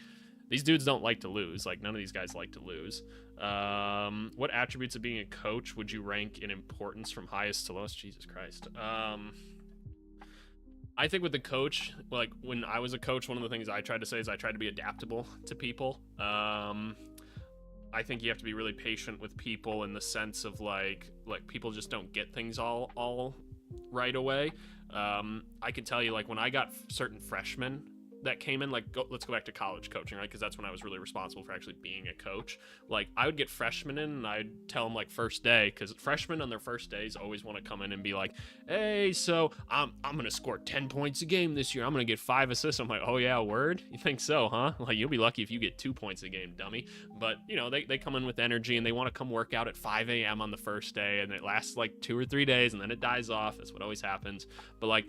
these dudes don't like to lose. Like, none of these guys like to lose. What attributes of being a coach would you rank in importance from highest to lowest? Jesus Christ. I think with the coach, like, when I was a coach, one of the things I tried to say is I tried to be adaptable to people. I think you have to be really patient with people in the sense of like people just don't get things all right away. I can tell you, like, when I got certain freshmen that came in, like, let's go back to college coaching, right? Because that's when I was really responsible for actually being a coach. Like, I would get freshmen in and I'd tell them, like, first day, because freshmen on their first days always want to come in and be like, hey, so I'm gonna score 10 points a game this year, I'm gonna get 5 assists. I'm like, oh yeah, word? You think so, huh? Like, you'll be lucky if you get 2 points a game, dummy. But, you know, they come in with energy and they want to come work out at 5 a.m. on the first day, and it lasts like 2 or 3 days and then it dies off. That's what always happens. But like,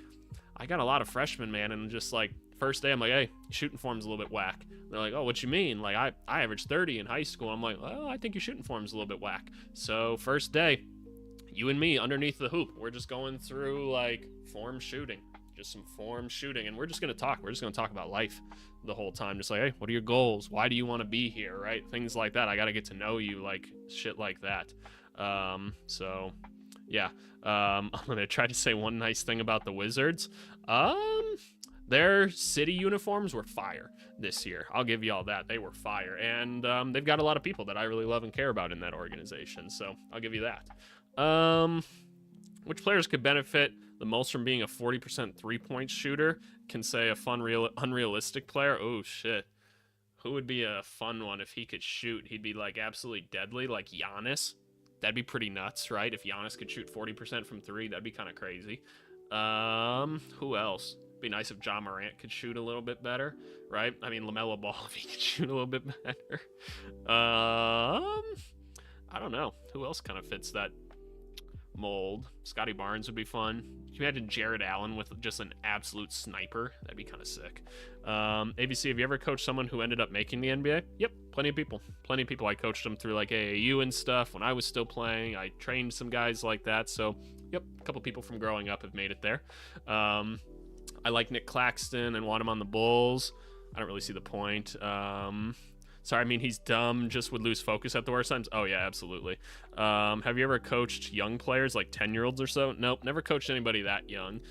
I got a lot of freshmen, man, and just like, first day, I'm like, hey, shooting form's a little bit whack. They're like, oh, what you mean? Like, I averaged 30 in high school. I'm like, well, I think your shooting form's a little bit whack. So first day, you and me underneath the hoop, we're just going through like form shooting, just some form shooting, and we're just gonna talk. We're just gonna talk about life the whole time. Just like, hey, what are your goals? Why do you want to be here? Right? Things like that. I gotta get to know you, like shit like that. So yeah, I'm gonna try to say one nice thing about the Wizards. Their city uniforms were fire this year. I'll give you all that. They were fire. And they've got a lot of people that I really love and care about in that organization. So I'll give you that. Which players could benefit the most from being a 40% three-point shooter? Can say a fun, unrealistic player. Oh, shit. Who would be a fun one if he could shoot? He'd be like absolutely deadly, like Giannis. That'd be pretty nuts, right? If Giannis could shoot 40% from 3, that'd be kind of crazy. Who else? Be nice if John Morant could shoot a little bit better, right? I mean, LaMelo Ball, if he could shoot a little bit better. I don't know. Who else kind of fits that mold? Scotty Barnes would be fun. Can you imagine Jared Allen with just an absolute sniper? That'd be kind of sick. ABC, have you ever coached someone who ended up making the NBA? Yep, plenty of people. Plenty of people. I coached them through like AAU and stuff when I was still playing. I trained some guys like that. So, yep, a couple people from growing up have made it there. I like Nick Claxton and want him on the Bulls. I don't really see the point. Sorry, I mean, he's dumb, just would lose focus at the worst times. Oh, yeah, absolutely. Have you ever coached young players, like 10-year-olds or so? Nope, never coached anybody that young.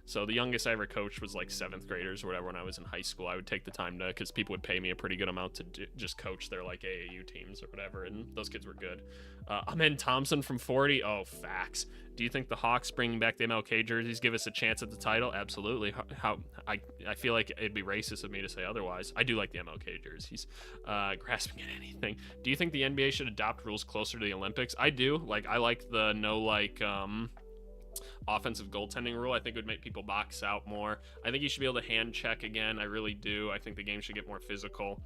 So the youngest I ever coached was like 7th graders or whatever when I was in high school. I would take the time to, because people would pay me a pretty good amount to just coach their like AAU teams or whatever, and those kids were good. Amen Thompson from 40. Oh, facts. Do you think the Hawks bringing back the MLK jerseys give us a chance at the title? Absolutely. I feel like it'd be racist of me to say otherwise. I do like the MLK jerseys. Grasping at anything. Do you think the NBA should adopt rules closer to the Olympics? I do. Like, I like the offensive goaltending rule. I think it would make people box out more. I think you should be able to hand check again. I really do. I think the game should get more physical.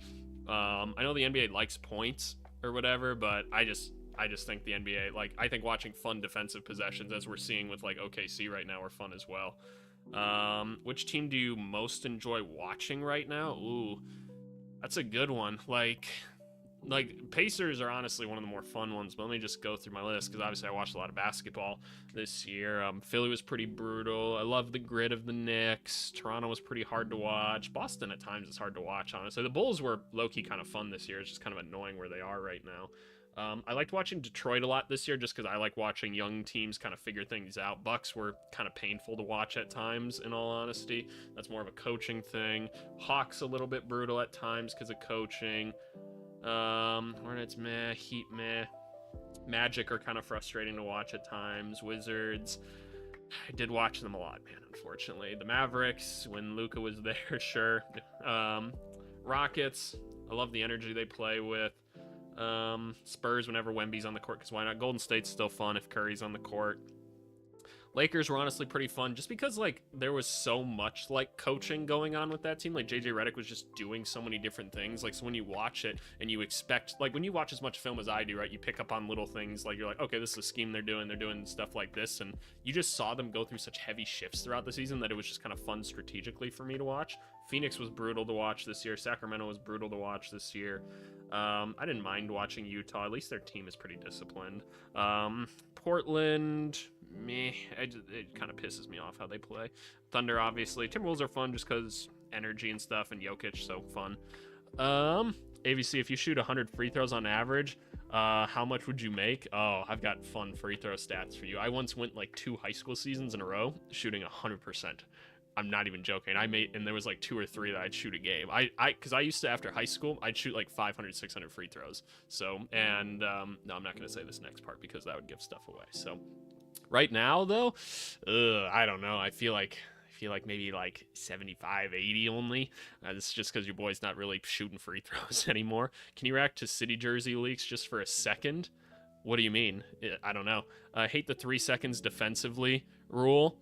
I know the NBA likes points or whatever, but I just think the NBA, like, I think watching fun defensive possessions, as we're seeing with like OKC right now, are fun as well. Which team do you most enjoy watching right now? Ooh, that's a good one. Like Pacers are honestly one of the more fun ones, but let me just go through my list, because obviously I watched a lot of basketball this year. Philly was pretty brutal. I love the grit of the Knicks. Toronto was pretty hard to watch. Boston at times is hard to watch, honestly. The Bulls were low-key kind of fun this year. It's just kind of annoying where they are right now. I liked watching Detroit a lot this year, just because I like watching young teams kind of figure things out. Bucks were kind of painful to watch at times, in all honesty. That's more of a coaching thing. Hawks a little bit brutal at times because of coaching. Hornets meh, Heat meh. Magic are kind of frustrating to watch at times. Wizards, I did watch them a lot, man, unfortunately. The Mavericks, when Luka was there, sure. Rockets, I love the energy they play with. Spurs whenever Wemby's on the court, because why not? Golden State's still fun if Curry's on the court. Lakers were honestly pretty fun, just because like there was so much like coaching going on with that team. Like JJ Redick was just doing so many different things. Like, so when you watch it and you expect, like when you watch as much film as I do, right, you pick up on little things. Like, you're like, okay, this is a scheme they're doing stuff like this, and you just saw them go through such heavy shifts throughout the season that it was just kind of fun strategically for me to watch. Phoenix was brutal to watch this year. Sacramento was brutal to watch this year. I didn't mind watching Utah. At least their team is pretty disciplined. Portland, meh. It kind of pisses me off how they play. Thunder, obviously. Timberwolves are fun just because energy and stuff, and Jokic, so fun. AVC, if you shoot 100 free throws on average, how much would you make? Oh, I've got fun free throw stats for you. I once went like 2 high school seasons in a row shooting 100%. I'm not even joking. And there was like 2 or 3 that I'd shoot a game. Because I used to, after high school, I'd shoot like 500, 600 free throws. So, and no, I'm not going to say this next part because that would give stuff away. So, right now though, I don't know. I feel like maybe like 75, 80 only. It's just because your boy's not really shooting free throws anymore. Can you react to city jersey leaks just for a second? What do you mean? I don't know. I hate the 3 seconds defensively rule.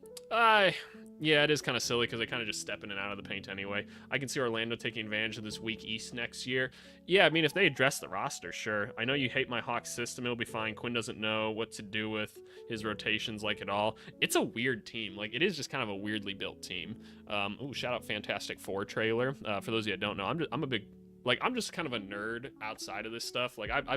Yeah, it is kind of silly because they kind of just step in and out of the paint anyway. I can see Orlando taking advantage of this weak East next year. Yeah, I mean, if they address the roster, sure. I know you hate my Hawks system. It'll be fine. Quinn doesn't know what to do with his rotations like at all. It's a weird team. Like, it is just kind of a weirdly built team. Shout out Fantastic Four trailer. For those of you that don't know, I'm just kind of a nerd outside of this stuff. Like, I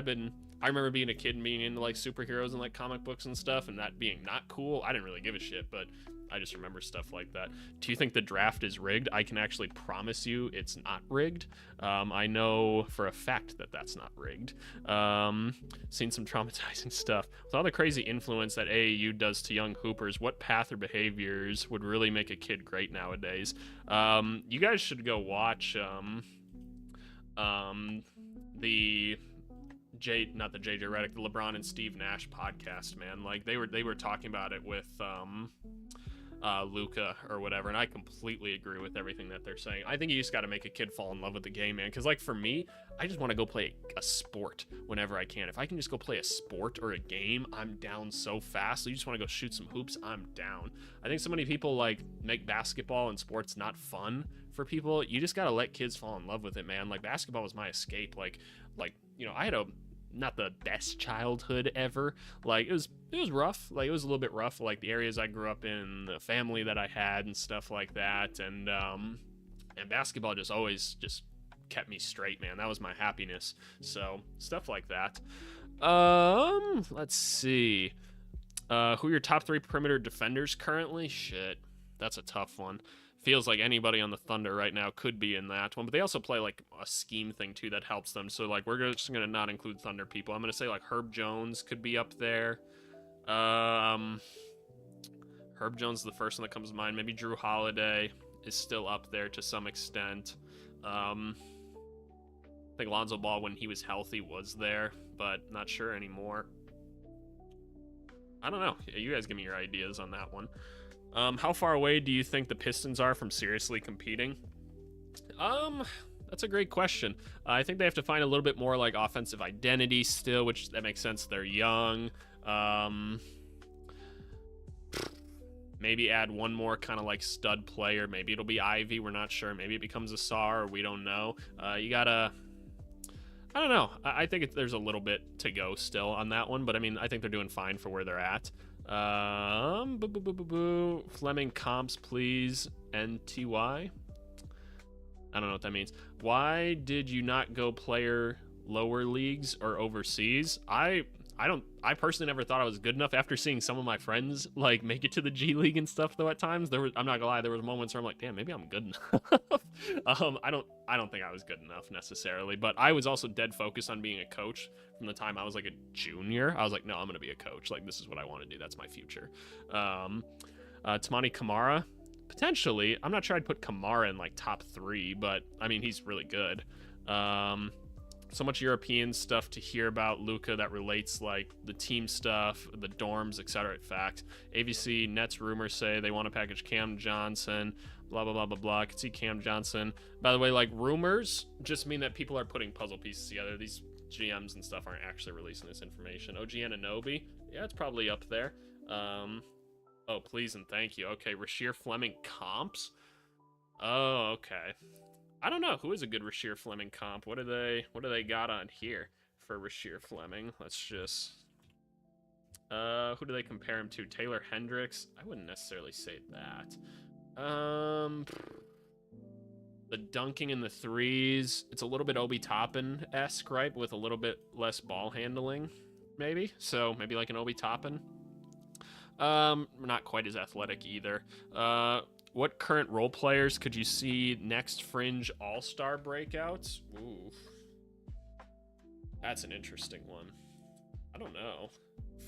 remember being a kid and being into like superheroes and like comic books and stuff, and that being not cool. I didn't really give a shit, but I just remember stuff like that. Do you think the draft is rigged? I can actually promise you it's not rigged. I know for a fact that that's not rigged. Seen some traumatizing stuff. With all the crazy influence that AAU does to young hoopers, what path or behaviors would really make a kid great nowadays? You guys should go watch the JJ Redick, the LeBron and Steve Nash podcast, man. Like, they were talking about it with Luka or whatever, and I completely agree with everything that they're saying. I think you just got to make a kid fall in love with the game, man, because like for me, I just want to go play a sport whenever I can. If I can just go play a sport or a game, I'm down so fast. So you just want to go shoot some hoops, I'm down. I think so many people like make basketball and sports not fun for people. You just got to let kids fall in love with it, man. Like, basketball was my escape. Like I had not the best childhood ever. Like, it was rough. Like, it was a little bit rough, like the areas I grew up in, the family that I had and stuff like that. And basketball just always just kept me straight, man. That was my happiness. So stuff like that. Let's see. Who are your top 3 perimeter defenders currently? Shit. That's a tough one. Feels like anybody on the Thunder right now could be in that one, but they also play like a scheme thing too that helps them. So like we're just gonna not include Thunder people. I'm gonna say like Herb Jones could be up there. Um, Herb Jones is the first one that comes to mind. Maybe Drew Holiday is still up there to some extent. I think Lonzo Ball, when he was healthy, was there, but not sure anymore. I don't know. You guys give me your ideas on that one. How far away do you think the Pistons are from seriously competing? That's a great question. I think they have to find a little bit more like offensive identity still, which that makes sense. They're young. Maybe add one more kind of like stud player. Maybe it'll be Ivy. We're not sure. Maybe it becomes a Sar. We don't know. You gotta. I don't know. I think there's a little bit to go still on that one, but I mean, I think they're doing fine for where they're at. Fleming comps, please. NTY. I don't know what that means. Why did you not go player lower leagues or overseas? I personally never thought I was good enough after seeing some of my friends like make it to the G League and stuff though at times. I'm not gonna lie, there was moments where I'm like, damn, maybe I'm good enough. I don't think I was good enough necessarily, but I was also dead focused on being a coach from the time I was like a junior. I was like, no, I'm gonna be a coach. Like this is what I want to do. That's my future. Tamani Kamara, potentially. I'm not sure I'd put Kamara in like top 3, but I mean he's really good. So much European stuff to hear about Luka that relates like the team stuff, the dorms, etc. In fact, AVC Nets rumors say they want to package Cam Johnson, blah blah blah blah blah. I could see Cam Johnson. By the way, like rumors just mean that people are putting puzzle pieces together. These GMs and stuff aren't actually releasing this information. OG Anunoby, yeah, it's probably up there. Oh, please and thank you. Okay, Rasheer Fleming comps. Oh, okay. I don't know who is a good Rasheer Fleming comp. What do they got on here for Rasheer Fleming? Let's just who do they compare him to? Taylor Hendricks? I wouldn't necessarily say that. The dunking in the threes, it's a little bit Obi Toppin-esque, right? With a little bit less ball handling, maybe. So maybe like an Obi Toppin. Not quite as athletic either. What current role players could you see next Fringe All-Star breakouts? Ooh. That's an interesting one. I don't know.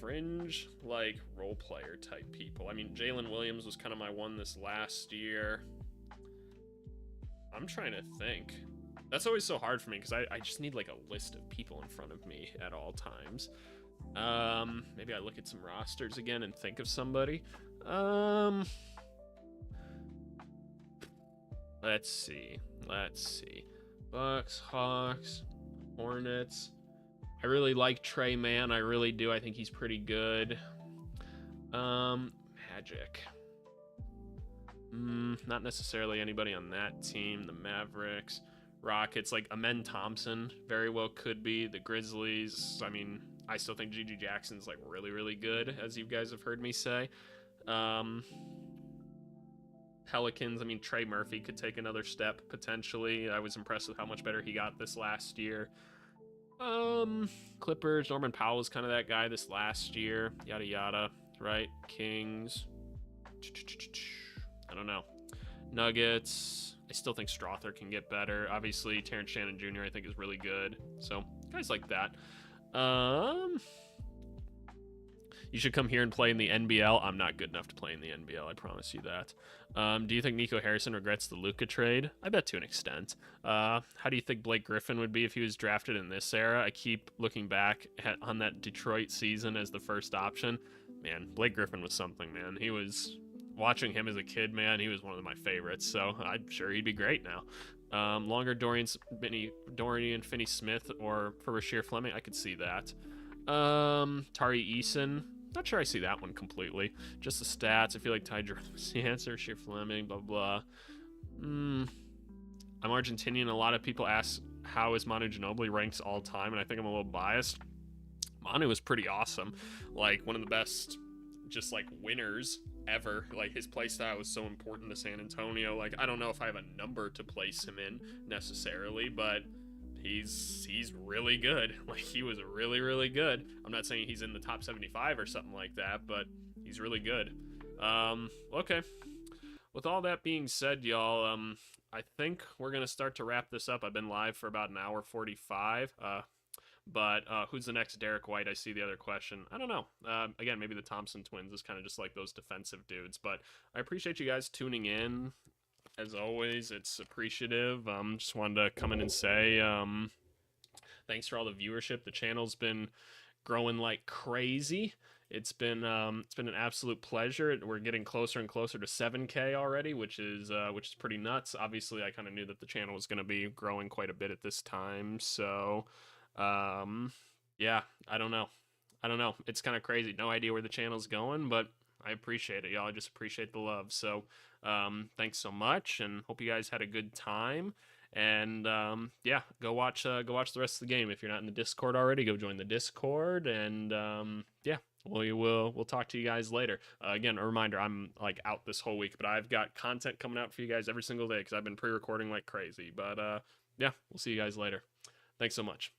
Fringe, like, role player type people. I mean, Jalen Williams was kind of my one this last year. I'm trying to think. That's always so hard for me because I just need, like, a list of people in front of me at all times. Maybe I look at some rosters again and think of somebody. Let's see. Bucks, Hawks, Hornets. I really like Trey Mann. I really do. I think he's pretty good. Magic. Not necessarily anybody on that team. The Mavericks, Rockets, like Amen Thompson very well could be. The Grizzlies. I mean, I still think Gigi Jackson's like really, really good, as you guys have heard me say. Pelicans, I mean, Trey Murphy could take another step, potentially. I was impressed with how much better he got this last year. Clippers, Norman Powell was kind of that guy this last year. Yada, yada, right? Kings. I don't know. Nuggets. I still think Strother can get better. Obviously, Terrence Shannon Jr. I think is really good. So, guys like that. You should come here and play in the NBL. I'm not good enough to play in the NBL, I promise you that. Do you think Nico Harrison regrets the Luka trade? I bet to an extent. How do you think Blake Griffin would be if he was drafted in this era? I keep looking back on that Detroit season as the first option. Man, Blake Griffin was something, man. He was... Watching him as a kid, man, he was one of my favorites, so I'm sure he'd be great now. Longer Dorian Finney-Smith or for Rasheer Fleming, I could see that. Tari Eason, not sure I see that one completely. Just the stats, I feel like Ty Jerome was the answer. Rasheer Fleming, blah, blah. I'm Argentinian. A lot of people ask, how is Manu Ginobili ranks all time, and I think I'm a little biased. Manu was pretty awesome. Like, one of the best, just, like, winners ever. Like, his play style was so important to San Antonio. Like, I don't know if I have a number to place him in necessarily, but he's really good. Like, he was really, really good. I'm not saying he's in the top 75 or something like that, but he's really good. Okay. With all that being said, y'all, I think we're gonna start to wrap this up. I've been live for about an hour 45. But who's the next Derek White? I see the other question. I don't know. Again, maybe the Thompson twins is kind of just like those defensive dudes. But I appreciate you guys tuning in. As always, it's appreciative. Just wanted to come in and say thanks for all the viewership. The channel's been growing like crazy. It's been an absolute pleasure. We're getting closer and closer to 7K already, which is pretty nuts. Obviously, I kind of knew that the channel was going to be growing quite a bit at this time. So, um, yeah, I don't know. I don't know. It's kind of crazy. No idea where the channel's going, but I appreciate it, y'all. I just appreciate the love. So, thanks so much, and hope you guys had a good time. And yeah, go watch the rest of the game. If you're not in the Discord already, go join the Discord. And yeah, we'll talk to you guys later. Again, a reminder: I'm like out this whole week, but I've got content coming out for you guys every single day because I've been pre-recording like crazy. But yeah, we'll see you guys later. Thanks so much.